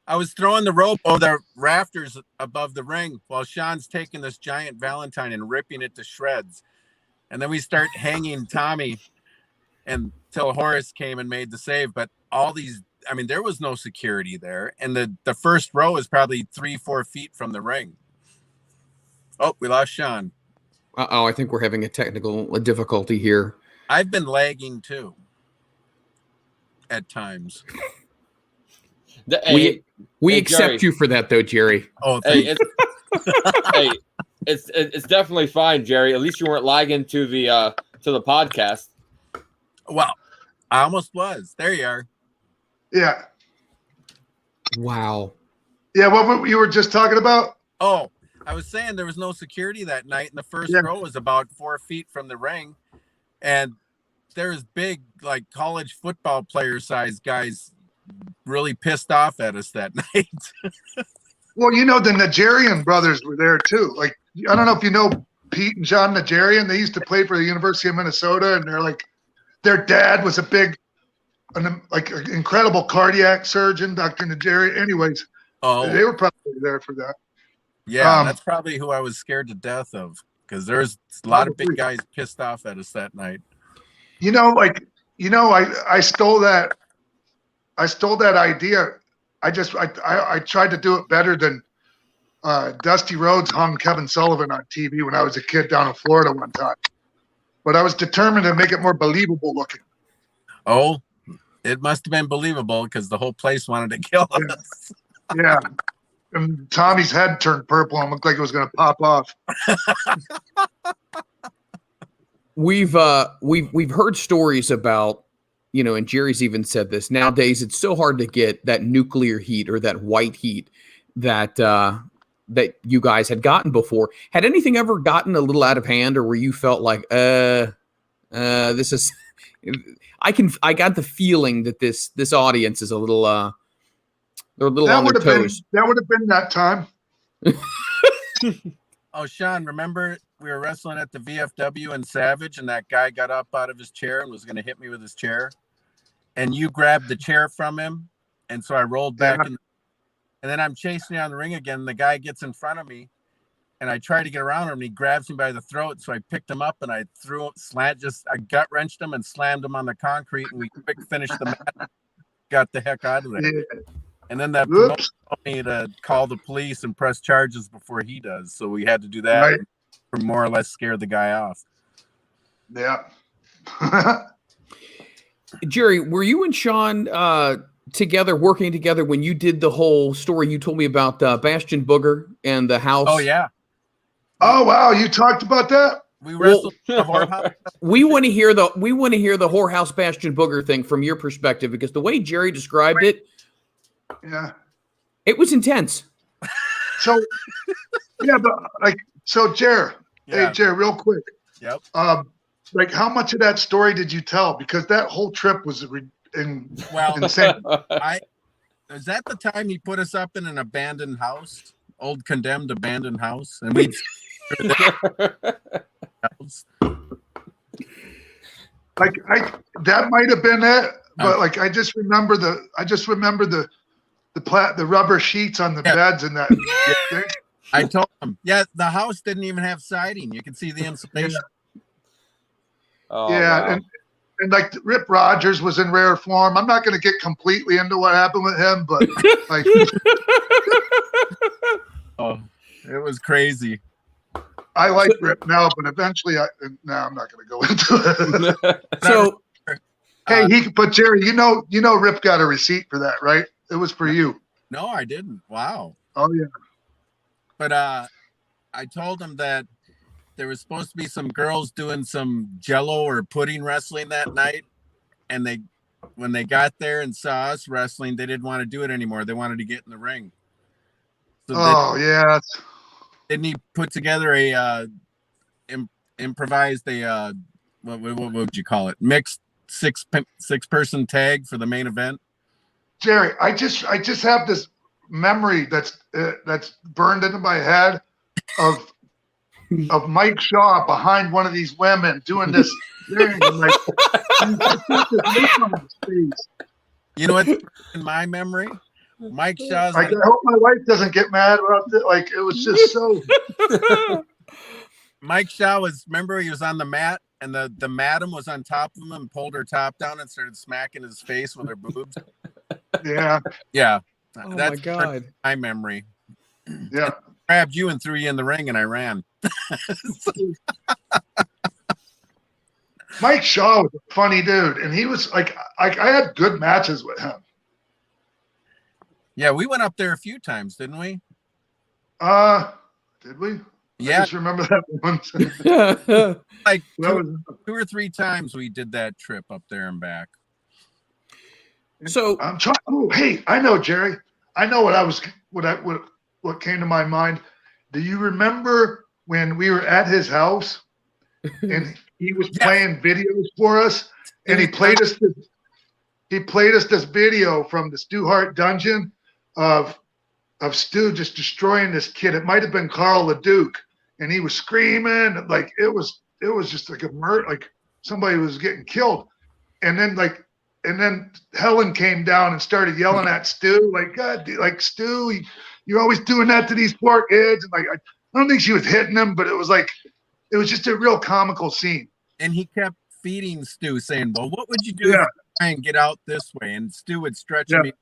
I was throwing the rope over the rafters above the ring while Sean's taking this giant Valentine and ripping it to shreds. And then we start hanging Tommy until Horace came and made the save. But all these, I mean, there was no security there. And the first row is probably 3-4 feet from the ring. Oh, we lost Sean. Uh-oh, I think we're having a technical difficulty here. I've been lagging too at times. Hey, We hey, accept Jerry. you for that, though, Jerry. Oh, Hey, it's definitely fine, Jerry. At least you weren't lagging to the podcast. well, I almost was. There you are. Yeah. Wow. Yeah. What you were just talking about? Oh, I was saying there was no security that night, and the first Yeah. row was about 4 feet from the ring, and there's big, like college football player size guys really pissed off at us that night. Well, you know, the Nigerian brothers were there too. Like, I don't know if you know Pete and John Nigerian. They used to play for the University of Minnesota, and they're like, their dad was a big, an incredible cardiac surgeon, Dr. Nigerian. Anyways, they Oh, were probably there for that. yeah, um, that's probably who I was scared to death of, because there's a lot of big Probably. guys pissed off at us that night. You know, I stole that. I stole that idea. I tried to do it better than Dusty Rhodes hung Kevin Sullivan on TV when I was a kid down in Florida one time. But I was determined to make it more believable looking. Oh, it must have been believable because the whole place wanted to kill Yeah. us. Yeah. And Tommy's head turned purple and looked like it was going to pop off. We've heard stories about, you know, and Jerry's even said this. Nowadays, it's so hard to get that nuclear heat or that white heat that that you guys had gotten before. Had anything ever gotten a little out of hand, or where you felt like, this is, I got the feeling that this audience is a little, they're a little on their toes. That would have been that time. Oh, Sean, remember we were wrestling at the VFW in Savage, and that guy got up out of his chair and was going to hit me with his chair, and you grabbed the chair from him, and so I rolled back, and then I'm chasing down the ring again. The guy gets in front of me, and I try to get around him, and he grabs me by the throat, so I picked him up, and I threw him, I gut wrenched him and slammed him on the concrete, and we quick finished the match, got the heck out of there. Yeah. And then that promoter Oops. told me to call the police and press charges before he does. So we had to do that Right. to more or less scare the guy off. Yeah. Jerry, were you and Sean working together when you did the whole story you told me about Bastion Booger and the house? Oh, yeah. Oh, wow. You talked about that? We wrestled in the whorehouse. We want to hear the whorehouse Bastion Booger thing from your perspective, because the way Jerry described it, Yeah. it was intense. So, yeah, but so Jer, Yeah. hey, Jer, real quick. Yep. Like, how much of that story did you tell? Because that whole trip was Well, insane. is that the time he put us up in an abandoned house, old condemned abandoned house, and we. That might have been it, but like I just remember the rubber sheets on the beds and that. I told him, yeah, the house didn't even have siding. You can see the insulation. Oh, Yeah, wow. and like Rip Rogers was in rare form. I'm not going to get completely into what happened with him, but like Oh, it was crazy. I like Rip now, but eventually I'm not going to go into it. So Hey, but Jerry, you know, Rip got a receipt for that, right? It was for you. No, I didn't. Wow. Oh yeah. But I told him that there was supposed to be some girls doing some jello or pudding wrestling that night. And when they got there and saw us wrestling, they didn't want to do it anymore. They wanted to get in the ring. So Yeah. didn't he put together a improvised what would you call it? Mixed six person tag for the main event? Jerry, I just have this memory that's burned into my head of Mike Shaw behind one of these women doing this thing. And like, he's got this look on his face. You know what? In my memory, Mike Shaw's Like, I hope my wife doesn't get mad about it. Like, it was just so. Mike Shaw was, remember, he was on the mat and the madam was on top of him and pulled her top down and started smacking his face with her boobs. Yeah. Yeah. Oh That's my God. my memory. Yeah. Grabbed you and threw you in the ring and I ran. Mike Shaw was a funny dude, and he was like I had good matches with him. Yeah, we went up there a few times, didn't we? Did we? Yeah. I just remember that once. Like That was, two or three times we did that trip up there and back. So I'm trying. Oh, hey, I know, Jerry. I know what came to my mind. Do you remember when we were at his house and he was playing videos for us, and he played us this video from the Stu Hart dungeon of Stu just destroying this kid. It might have been Carl LeDuc, and he was screaming like it was just like a murder, like somebody was getting killed. And then Helen came down and started yelling at Stu, like, God, like, Stu, you're always doing that to these poor kids. And like, I don't think she was hitting them, but it was just a real comical scene. And he kept feeding Stu, saying, well, what would you do if you try and get out this way? And Stu would stretch me.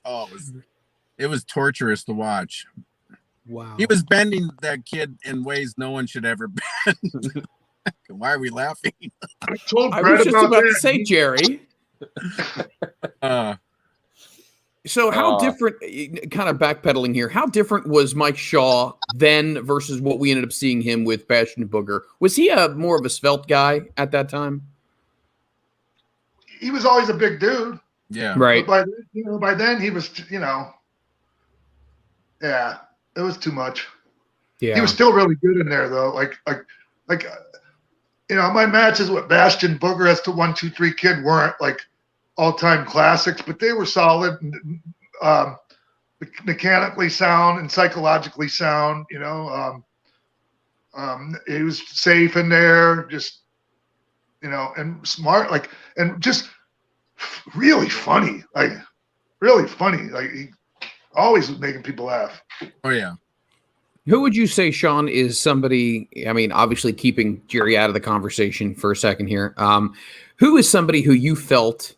Oh, it was torturous to watch. wow. He was bending that kid in ways no one should ever bend. Why are we laughing? I told I Brett was just about about that. to say, Jerry. So how different, kind of backpedaling here, how different was Mike Shaw then versus what we ended up seeing him with Bastion Booger? Was he more of a svelte guy at that time? He was always a big dude. Yeah. Right. But by then he was, yeah, it was too much. Yeah. He was still really good in there though. Like, my matches with Bastion Booger as to 1, 2, 3 Kid weren't like all-time classics, but they were solid, and, mechanically sound and psychologically sound. He was safe in there, just and smart, like, and just really funny, like he always was making people laugh. Oh yeah. Who would you say, Sean, is somebody, I mean, obviously keeping Jerry out of the conversation for a second here, who is somebody who you felt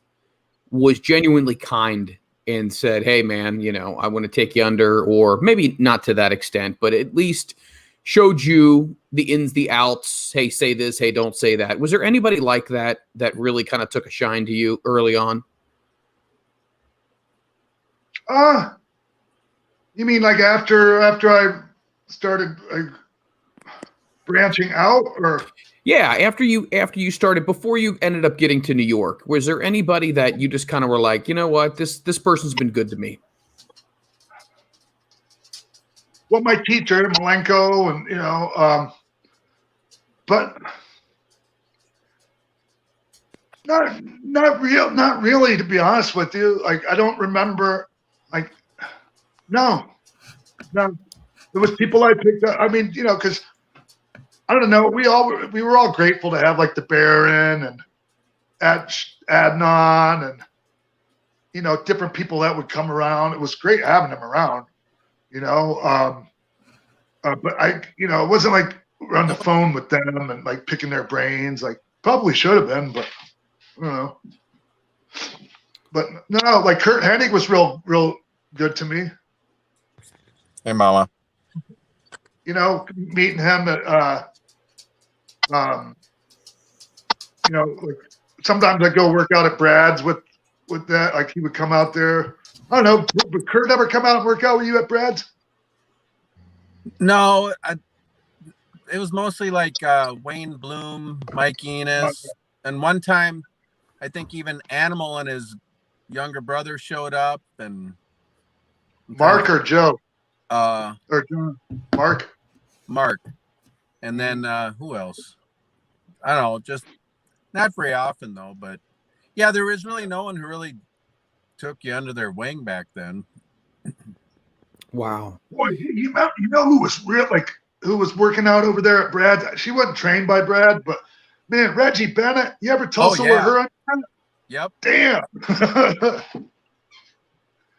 was genuinely kind and said, hey, man, I want to take you under, or maybe not to that extent, but at least showed you the ins, the outs, hey, say this, hey, don't say that. Was there anybody like that really kind of took a shine to you early on? You mean like after I started branching out, or? Yeah, after you started, before you ended up getting to New York, was there anybody that you just kind of were like, you know what, this person's been good to me? Well, my teacher, Malenko, and but not really, to be honest with you. Like, I don't remember. Like, no. There was people I picked up. I mean, because I don't know. We were all grateful to have like the Baron and Adnan and different people that would come around. It was great having them around. But it wasn't like we're on the phone with them and like picking their brains. Like, probably should have been, but I don't know. But no, like Kurt Hennig was real good to me. Hey, Mama. Meeting him at like sometimes I go work out at Brad's with that. Like, he would come out there. I don't know. Would Kurt ever come out and work out with you at Brad's? No, it was mostly like Wayne Bloom, Mike Enos, and one time I think even Animal and his younger brother showed up, and Mark or Joe? Or John? Mark. And then who else? I don't know, just not very often though. But yeah, there was really no one who really took you under their wing back then. Wow. Boy, you know who was real, like who was working out over there at Brad. She wasn't trained by Brad, but man, Reggie Bennett. You ever tussle with her? Yep. Damn.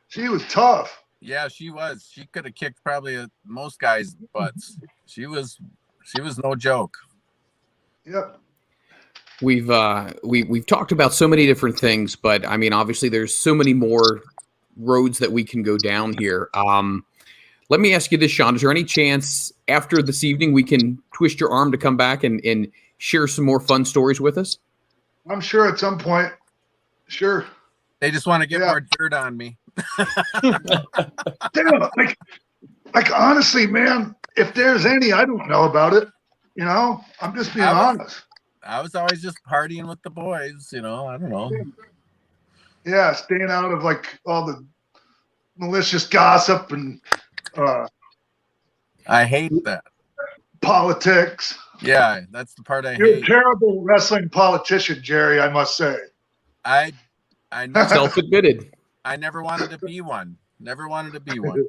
She was tough. Yeah, she was. She could have kicked probably most guys' butts. She was no joke. Yep. We've talked about so many different things, but I mean, obviously, there's so many more roads that we can go down here. Let me ask you this, Sean: is there any chance after this evening we can twist your arm to come back and share some more fun stories with us? I'm sure at some point. Sure. They just want to get more dirt on me. Damn, like honestly, man, if there's any, I don't know about it. You know, I'm just being honest. I was always just partying with the boys, you know. I don't know. Yeah, staying out of like all the malicious gossip and I hate that. Politics. Yeah, that's the part I You're hate. a terrible wrestling politician, Jerry, I must say. I never, self-admitted. I never wanted to be one. Never wanted to be one.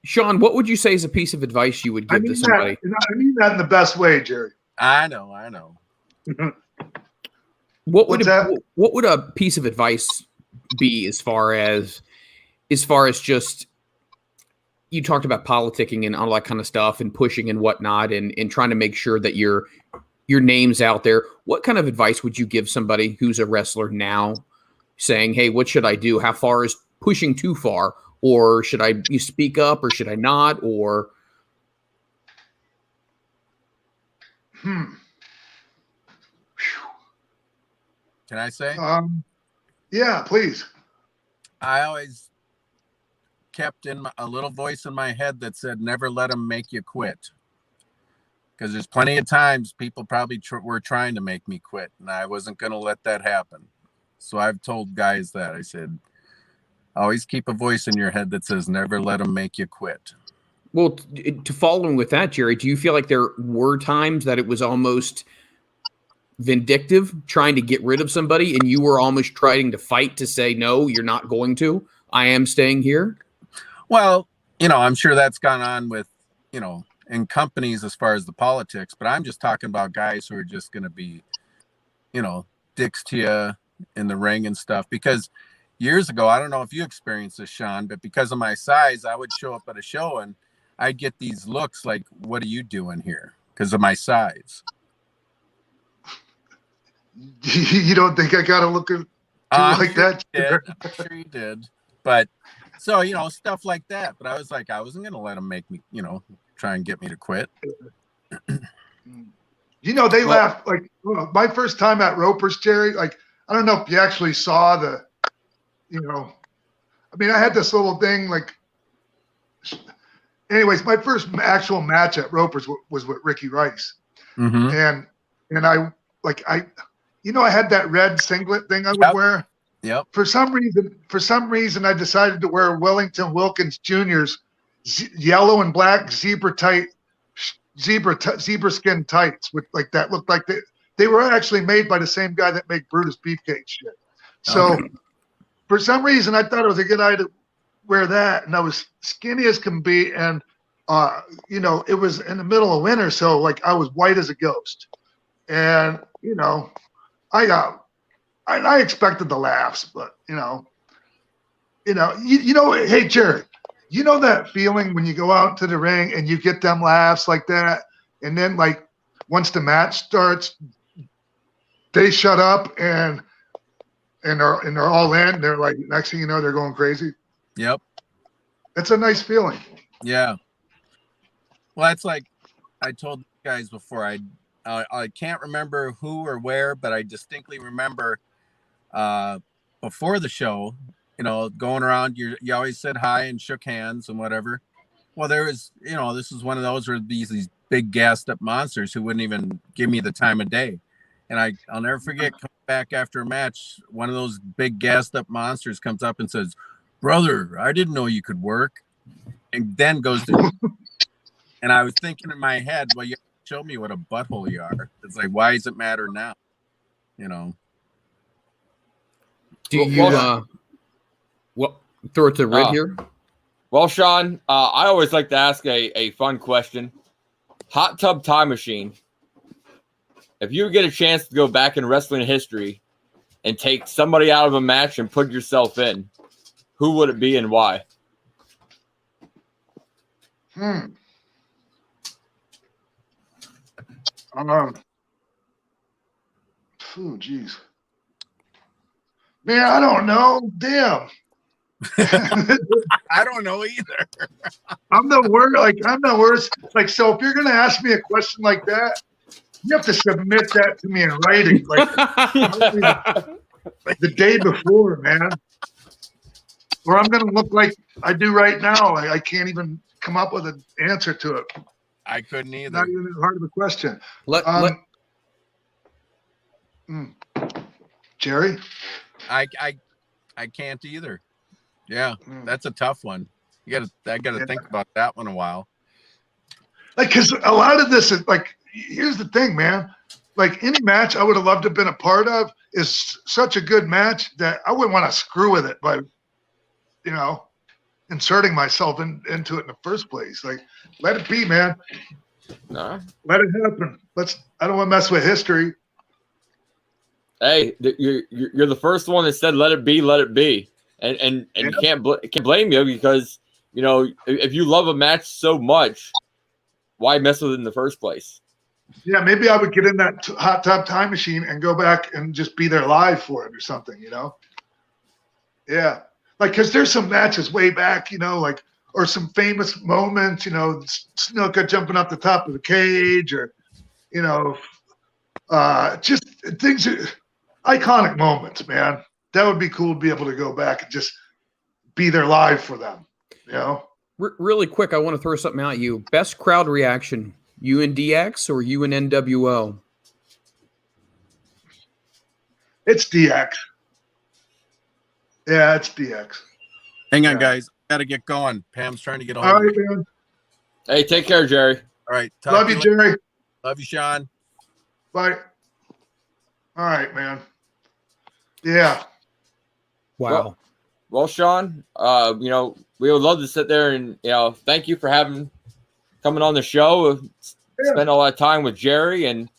Sean, what would you say is a piece of advice you would give to somebody? I mean that in the best way, Jerry. I know. What would a piece of advice be as far as just, you talked about politicking and all that kind of stuff and pushing and whatnot and trying to make sure that your name's out there. What kind of advice would you give somebody who's a wrestler now saying, hey, what should I do? How far is pushing too far? Or should I speak up or should I not? Or Can I say? Yeah, please. I always kept a little voice in my head that said, never let them make you quit. Because there's plenty of times people probably were trying to make me quit, and I wasn't going to let that happen. So I've told guys that. I said, always keep a voice in your head that says, never let them make you quit. Well, to follow with that, Jerry, do you feel like there were times that it was almost vindictive, trying to get rid of somebody, and you were almost trying to fight to say, no, you're not going to? I am staying here? Well, you know, I'm sure that's gone on with, you know, in companies as far as the politics, but I'm just talking about guys who are just going to be, you know, dicks to you in the ring and stuff. Because years ago, I don't know if you experienced this, Sean, but because of my size, I would show up at a show and I'd get these looks like, what are you doing here? Because of my size. You don't think I got to look at like that? I'm sure you did. But so, you know, stuff like that. But I was like, I wasn't going to let them make me, you know, try and get me to quit. You know, they laughed. Like my first time at Roper's, Jerry, like, I don't know if you actually saw the, you know, I mean, I had this little thing like, anyways, my first actual match at Roper's was with Ricky Rice. Mm-hmm. And I you know, I had that red singlet thing I would wear. Yep. For some reason, I decided to wear Wellington Wilkins Jr.'s yellow and black zebra skin tights with like that looked like they were actually made by the same guy that made Brutus Beefcake shit. So for some reason, I thought it was a good idea to wear that, and I was skinny as can be, and you know, it was in the middle of winter, so like I was white as a ghost, and you know, I expected the laughs, but you know, hey Jerry, you know that feeling when you go out to the ring and you get them laughs like that, and then like once the match starts, they shut up and they're all in. They're like, next thing you know, they're going crazy. Yep. It's a nice feeling. Yeah. Well, that's like I told guys before. I can't remember who or where, but I distinctly remember before the show, you know, going around, you always said hi and shook hands and whatever. Well, there was, you know, this is one of those where these big gassed up monsters who wouldn't even give me the time of day. And I'll never forget coming back after a match, one of those big gassed up monsters comes up and says, "Brother, I didn't know you could work." And then goes to, and I was thinking in my head, well, you show me what a butthole you are. It's like, why does it matter now? You know? Do you, throw it to Ritt here? Well, Sean, I always like to ask a fun question. Hot tub time machine. If you get a chance to go back in wrestling history and take somebody out of a match and put yourself in, who would it be and why? Oh, geez. Man, I don't know. Damn. I don't know either. I'm the worst. Like, so if you're gonna ask me a question like that, you have to submit that to me in writing, like the day before, man. Or I'm gonna look like I do right now. Like I can't even come up with an answer to it. I couldn't either. Not even hard of a question. Jerry? I can't either. Yeah, that's a tough one. I gotta think about that one a while. Like, because a lot of this is like, here's the thing, man. Like any match I would have loved to have been a part of is such a good match that I wouldn't want to screw with it by, inserting myself into it in the first place. Like, let it be, man. No. Let it happen. I don't want to mess with history. Hey, you're the first one that said let it be, and you can't blame you because if you love a match so much, why mess with it in the first place? Yeah, maybe I would get in that hot tub time machine and go back and just be there live for it or something, Yeah, like because there's some matches way back, like or some famous moments, Snuka jumping up the top of the cage, or just things. Iconic moments, man. That would be cool to be able to go back and just be there live for them, Really quick, I want to throw something at you. Best crowd reaction, you and DX or you and NWO? It's DX. Yeah, it's DX. Hang on, guys. Got to get going. Pam's trying to get a hold All of right, me. man. Hey, take care, Jerry. All right. Love you, Jerry. Love you, Sean. Bye. All right, man. Yeah. Wow. Well, Sean, we would love to sit there and, thank you for coming on the show, spend all that time with Jerry. And,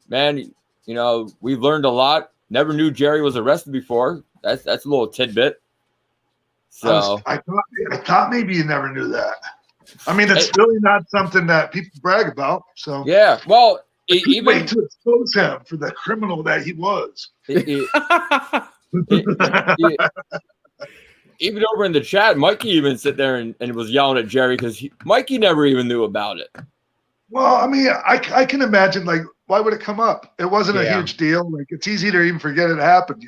man, we've learned a lot. Never knew Jerry was arrested before. That's a little tidbit. So I thought maybe you never knew that. I mean, it's really not something that people brag about. So yeah, well, even wait to expose him for the criminal that he was. Even over in the chat, Mikey even sit there and was yelling at Jerry because Mikey never even knew about it. Well, I mean, I can imagine, like, why would it come up? It wasn't a huge deal. Like, it's easy to even forget it happened,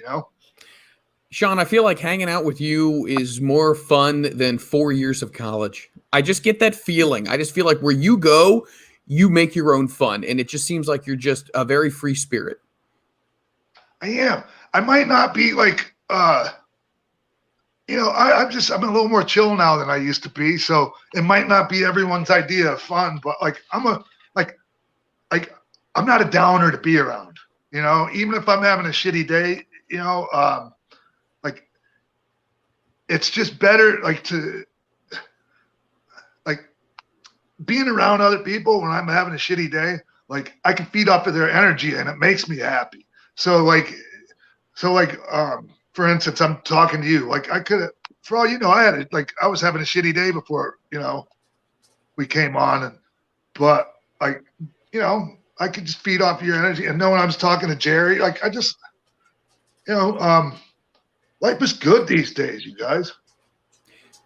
Sean, I feel like hanging out with you is more fun than 4 years of college. I just get that feeling. I just feel like where you go, you make your own fun. And it just seems like you're just a very free spirit. I am. I might not be like, I'm a little more chill now than I used to be. So it might not be everyone's idea of fun, but like, I'm not a downer to be around, even if I'm having a shitty day, it's just better, being around other people when I'm having a shitty day, like I can feed off of their energy and it makes me happy. So for instance, I'm talking to you, like I could have, for all you know, I was having a shitty day before, we came on but I could just feed off of your energy and knowing I was talking to Jerry, like I just, life is good these days, you guys.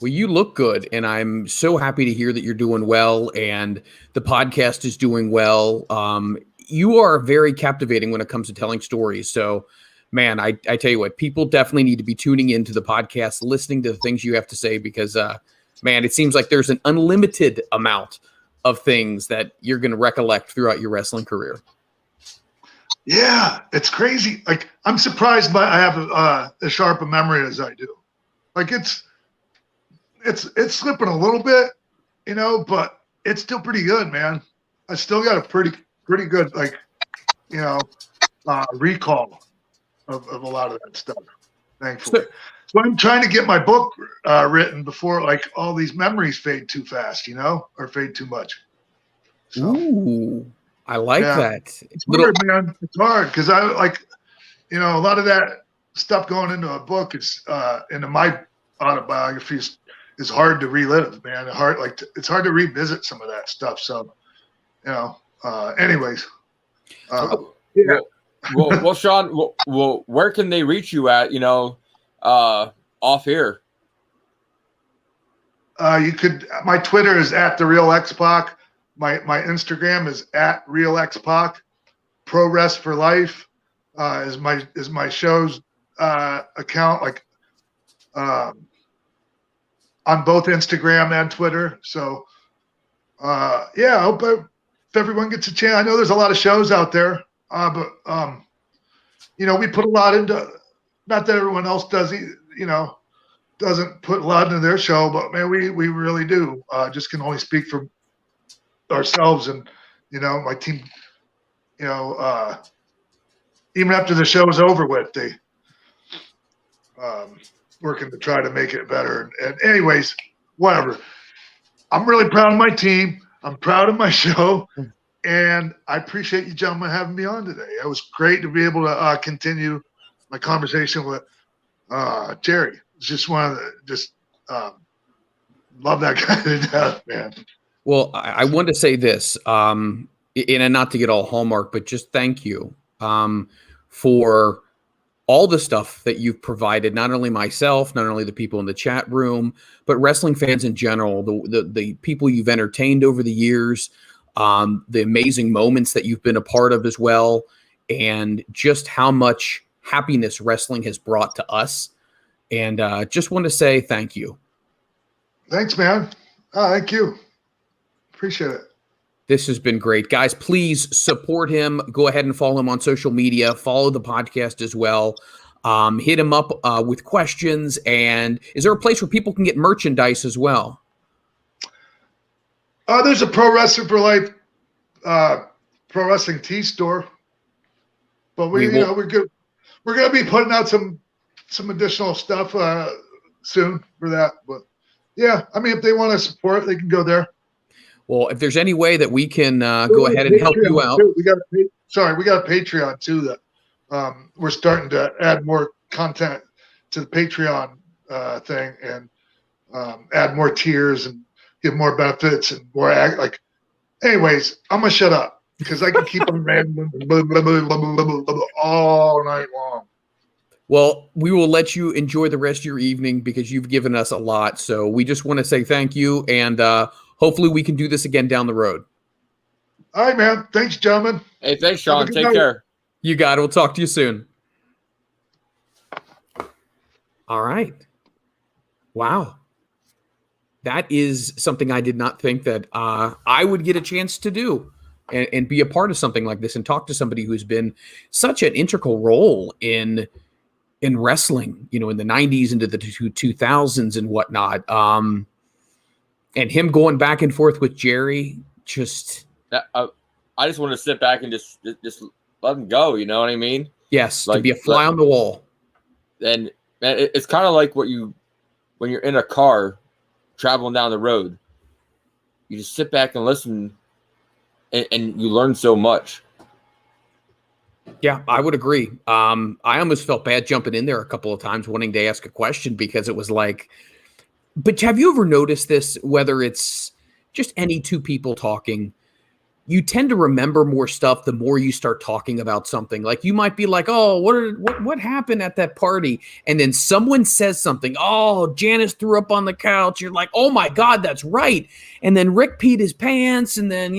Well, you look good, and I'm so happy to hear that you're doing well and the podcast is doing well. You are very captivating when it comes to telling stories. So, man, I tell you what, people definitely need to be tuning into the podcast, listening to the things you have to say because, man, it seems like there's an unlimited amount of things that you're going to recollect throughout your wrestling career. Yeah, it's crazy. Like, I'm surprised I have as sharp a memory as I do. Like, it's slipping a little bit, but it's still pretty good, man. I still got a pretty good, recall of a lot of that stuff, thankfully. So I'm trying to get my book written before like all these memories fade too fast, or fade too much. So, Ooh, I like that. It's hard, man. It's hard because I like, a lot of that stuff going into a book is into my autobiography is hard to relive, man. It's hard to revisit some of that stuff. So, anyways. Yeah. Well, Sean, well, where can they reach you at, off here? You could, my Twitter is at the real X-Pac. My Instagram is at real X-Pac. Pro Rest for Life is my show's account, on both Instagram and Twitter. So I hope if everyone gets a chance. I know there's a lot of shows out there, but we put a lot into. Not that everyone else does, doesn't put a lot into their show, but man, we really do. Just can only speak for ourselves and my team. Even after the show is over with, they working to try to make it better. And anyways, whatever. I'm really proud of my team. I'm proud of my show. And I appreciate you gentlemen having me on today. It was great to be able to continue my conversation with Jerry. It's just love that guy to death, man. Well, I want to say this, and not to get all Hallmark, but just thank you for all the stuff that you've provided, not only myself, not only the people in the chat room, but wrestling fans in general, the people you've entertained over the years, the amazing moments that you've been a part of as well, and just how much happiness wrestling has brought to us. And just want to say thank you. Thanks, man. Thank you. Appreciate it. This has been great. Guys, please support him. Go ahead and follow him on social media. Follow the podcast as well. Hit him up with questions. And is there a place where people can get merchandise as well? There's a Pro Wrestling for Life pro wrestling tee store. But we're good. We're going to be putting out some additional stuff soon for that. But yeah, I mean, if they want to support, they can go there. Well, if there's any way that we can go ahead and help you out. We got a Patreon too that we're starting to add more content to the Patreon thing and add more tiers and give more benefits and more anyways, I'm gonna shut up because I can keep on rambling all night long. Well, we will let you enjoy the rest of your evening because you've given us a lot. So we just want to say thank you, and hopefully we can do this again down the road. All right, man. Thanks, gentlemen. Hey, thanks, Sean. Take care. You got it. We'll talk to you soon. All right. Wow. That is something I did not think that I would get a chance to do and be a part of something like this and talk to somebody who's been such an integral role in wrestling, in the 90s into the 2000s and whatnot. And him going back and forth with Jerry, just I just want to sit back and just let him go. You know what I mean? Yes, to be a fly on the wall. And man, it's kind of like when you're in a car traveling down the road, you just sit back and listen, and you learn so much. Yeah, I would agree. I almost felt bad jumping in there a couple of times wanting to ask a question because it was like, but have you ever noticed this, whether it's just any two people talking, you tend to remember more stuff the more you start talking about something. Like you might be like, oh, what happened at that party? And then someone says something, oh, Janice threw up on the couch. You're like, oh my God, that's right. And then Rick peed his pants. And then,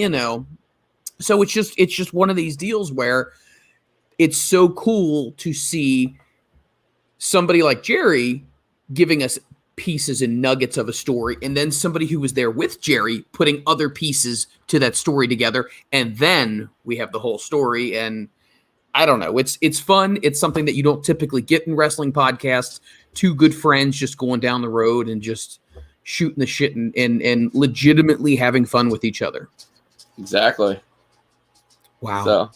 so it's just one of these deals where it's so cool to see somebody like Jerry giving us pieces and nuggets of a story, and then somebody who was there with Jerry putting other pieces to that story together, and then we have the whole story. And I don't know, it's fun. It's something that you don't typically get in wrestling podcasts. Two good friends just going down the road and just shooting the shit and legitimately having fun with each other. Exactly. Wow. So,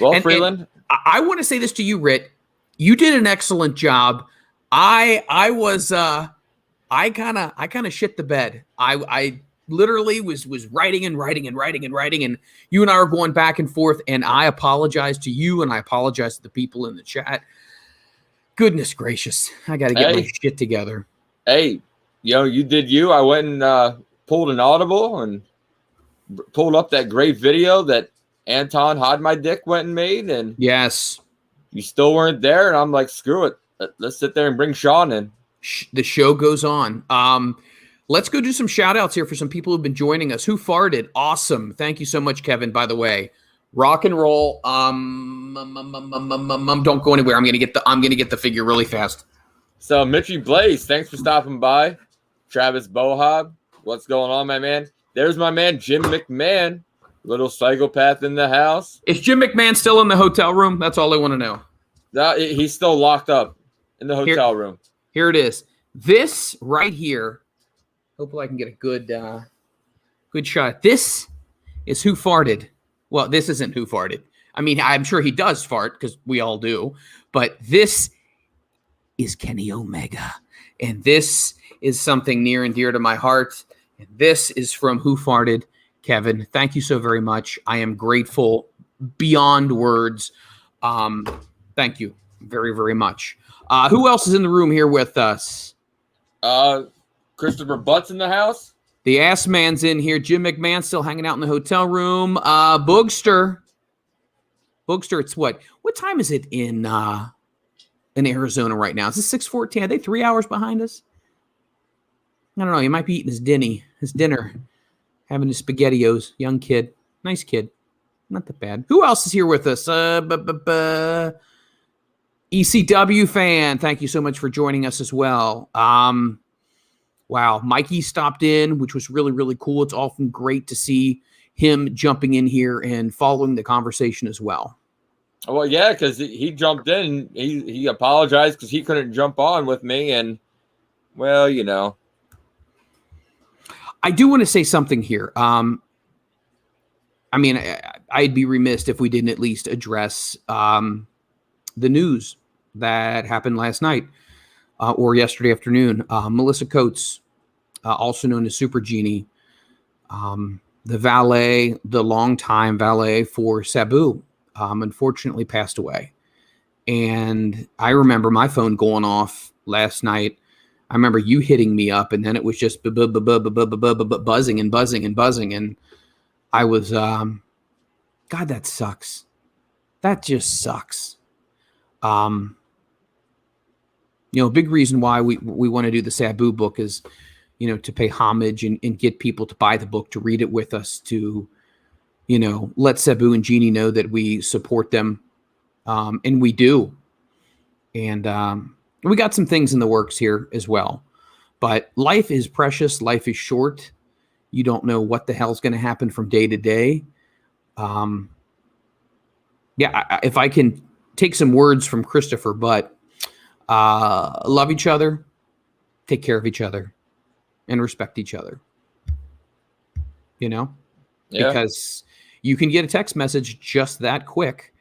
well, Freland, I want to say this to you, Ritt. You did an excellent job I was I kind of shit the bed. I literally was writing, and you and I were going back and forth, and I apologize to you, and I apologize to the people in the chat. Goodness gracious, I got to get my shit together. Hey, you did you. I went and pulled an audible and pulled up that great video that Anton Hide My Dick went and made, and yes, you still weren't there, and I'm like, screw it. Let's sit there and bring Sean in. The show goes on. Let's go do some shout outs here for some people who've been joining us. Who farted? Awesome. Thank you so much, Kevin, by the way. Rock and roll. Don't go anywhere. I'm gonna get the figure really fast. So Mitchie Blaze, thanks for stopping by. Travis Bohab, what's going on, my man? There's my man Jim McMahon, little psychopath in the house. Is Jim McMahon still in the hotel room? That's all I want to know. He's still locked up in the hotel room. Here it is. This right here. Hopefully I can get a good shot. This is Who Farted. Well, this isn't Who Farted. I mean, I'm sure he does fart because we all do. But this is Kenny Omega. And this is something near and dear to my heart. And this is from Who Farted. Kevin, thank you so very much. I am grateful beyond words. Thank you very, very much. Who else is in the room here with us? Christopher Butt's in the house. The ass man's in here. Jim McMahon still hanging out in the hotel room. Boogster, it's what time is it in Arizona right now? Is it 6:14? Are they 3 hours behind us? I don't know. He might be eating his dinner, having his SpaghettiOs. Young kid. Nice kid. Not that bad. Who else is here with us? ECW fan. Thank you so much for joining us as well. Wow. Mikey stopped in, which was really, really cool. It's often great to see him jumping in here and following the conversation as well. Well, yeah, because he jumped in. He apologized because he couldn't jump on with me. And, well, I do want to say something here. I mean, I'd be remiss if we didn't at least address the news that happened last night or yesterday afternoon. Melissa Coates, also known as Super Genie, the valet, the longtime valet for Sabu, unfortunately passed away. And I remember my phone going off last night. I remember you hitting me up, and then it was just buzzing and buzzing and buzzing. And I was, God, that sucks. That just sucks. A big reason why we want to do the Sabu book is, to pay homage and get people to buy the book, to read it with us, to, let Sabu and Jeannie know that we support them. And we do. And we got some things in the works here as well. But life is precious. Life is short. You don't know what the hell's going to happen from day to day. If I can take some words from Christopher, but love each other, take care of each other, and respect each other. Yeah. Because you can get a text message just that quick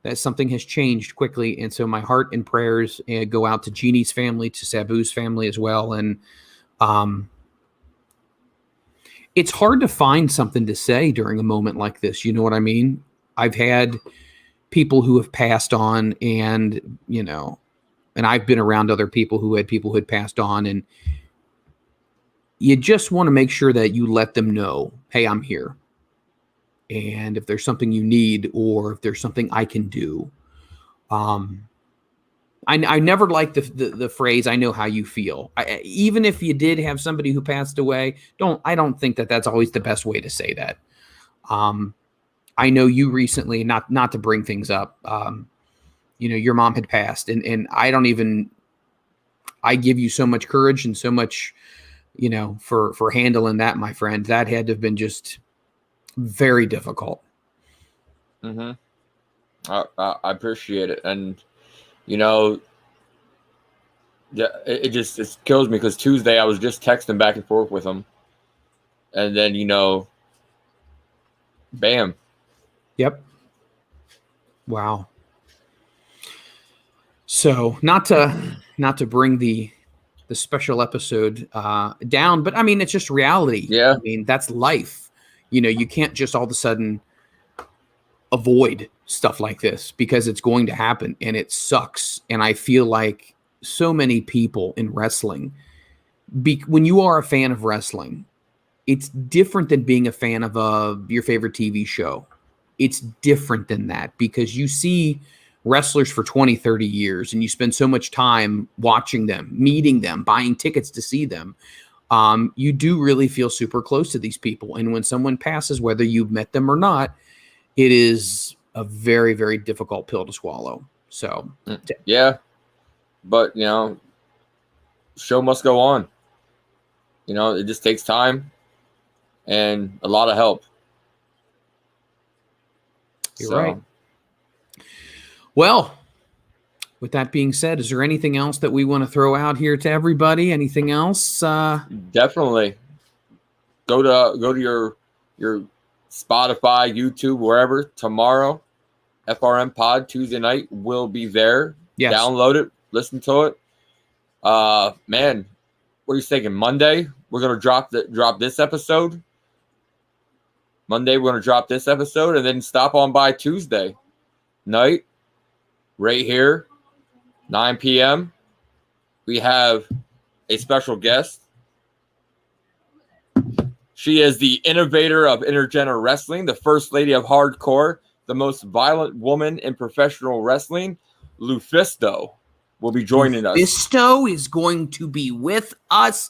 that something has changed quickly. And so my heart and prayers go out to Jeannie's family, to Sabu's family as well. And it's hard to find something to say during a moment like this. You know what I mean? I've had people who have passed on, and, and I've been around other people who had passed on, and you just want to make sure that you let them know, hey, I'm here. And if there's something you need, or if there's something I can do. I never liked the phrase, I know how you feel. Even if you did have somebody who passed away, I don't think that that's always the best way to say that. I know you recently, not to bring things up, your mom had passed, and I give you so much courage and so much, for handling that, my friend. That had to have been just very difficult. Mm-hmm. I appreciate it. And, it kills me because Tuesday I was just texting back and forth with him. And then, bam. Yep. Wow. So not to not to bring the special episode down, but I mean, it's just reality. Yeah. I mean, that's life. You know, you can't just all of a sudden avoid stuff like this because it's going to happen and it sucks. And I feel like so many people in wrestling, when you are a fan of wrestling, it's different than being a fan of your favorite TV show. It's different than that because you see wrestlers for 20, 30 years and you spend so much time watching them, meeting them, buying tickets to see them. You do really feel super close to these people. And when someone passes, whether you've met them or not, it is a very, very difficult pill to swallow. So, yeah, but you know, show must go on. You know, it just takes time and a lot of help. You're right. Well, with that being said, is there anything else that we want to throw out here to everybody? Anything else? Definitely. Go to your Spotify, YouTube, wherever. Tomorrow, FRM Pod Tuesday night will be there. Yes. Download it, listen to it. Man, what are you thinking? Monday, we're gonna drop this episode. Monday, we're gonna drop this episode, and then stop on by Tuesday night, right here, 9 p.m. We have a special guest. She is the innovator of intergender wrestling, the first lady of hardcore, the most violent woman in professional wrestling. Lufisto will be joining us. Lufisto is going to be with us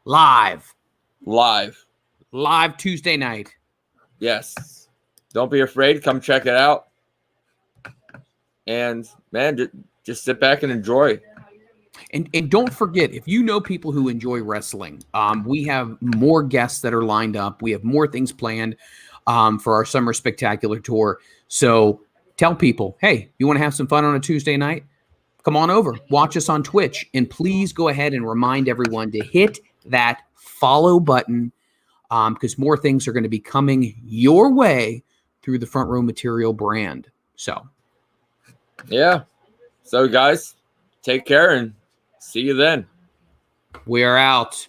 live Tuesday night. Yes. Don't be afraid. Come check it out. And, man, just sit back and enjoy. And don't forget, if you know people who enjoy wrestling, we have more guests that are lined up. We have more things planned for our Summer Spectacular Tour. So tell people, hey, you want to have some fun on a Tuesday night? Come on over. Watch us on Twitch. And please go ahead and remind everyone to hit that follow button because more things are going to be coming your way through the Front Row Material brand. So, yeah. So, guys, take care and see you then. We are out.